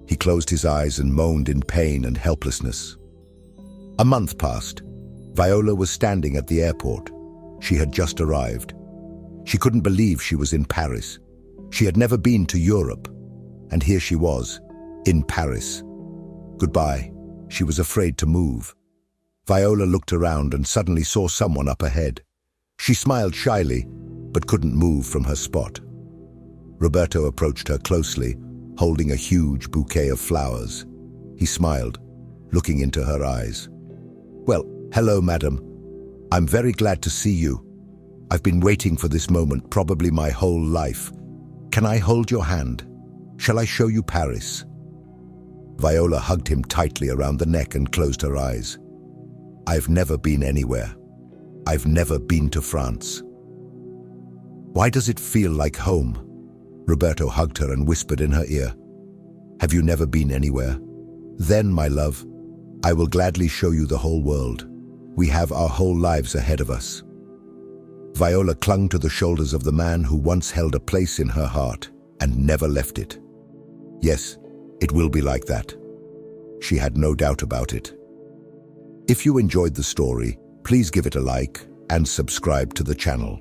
He closed his eyes and moaned in pain and helplessness. A month passed. Viola was standing at the airport. She had just arrived. She couldn't believe she was in Paris. She had never been to Europe. And here she was, in Paris. Goodbye. She was afraid to move. Viola looked around and suddenly saw someone up ahead. She smiled shyly, but couldn't move from her spot. Roberto approached her closely, holding a huge bouquet of flowers. He smiled, looking into her eyes. "Well, hello, madam. I'm very glad to see you. I've been waiting for this moment probably my whole life. Can I hold your hand? Shall I show you Paris?" Viola hugged him tightly around the neck and closed her eyes. "I've never been anywhere. I've never been to France." "Why does it feel like home?" Roberto hugged her and whispered in her ear. "Have you never been anywhere? Then, my love, I will gladly show you the whole world. We have our whole lives ahead of us." Viola clung to the shoulders of the man who once held a place in her heart and never left it. Yes, it will be like that. She had no doubt about it. If you enjoyed the story, please give it a like and subscribe to the channel.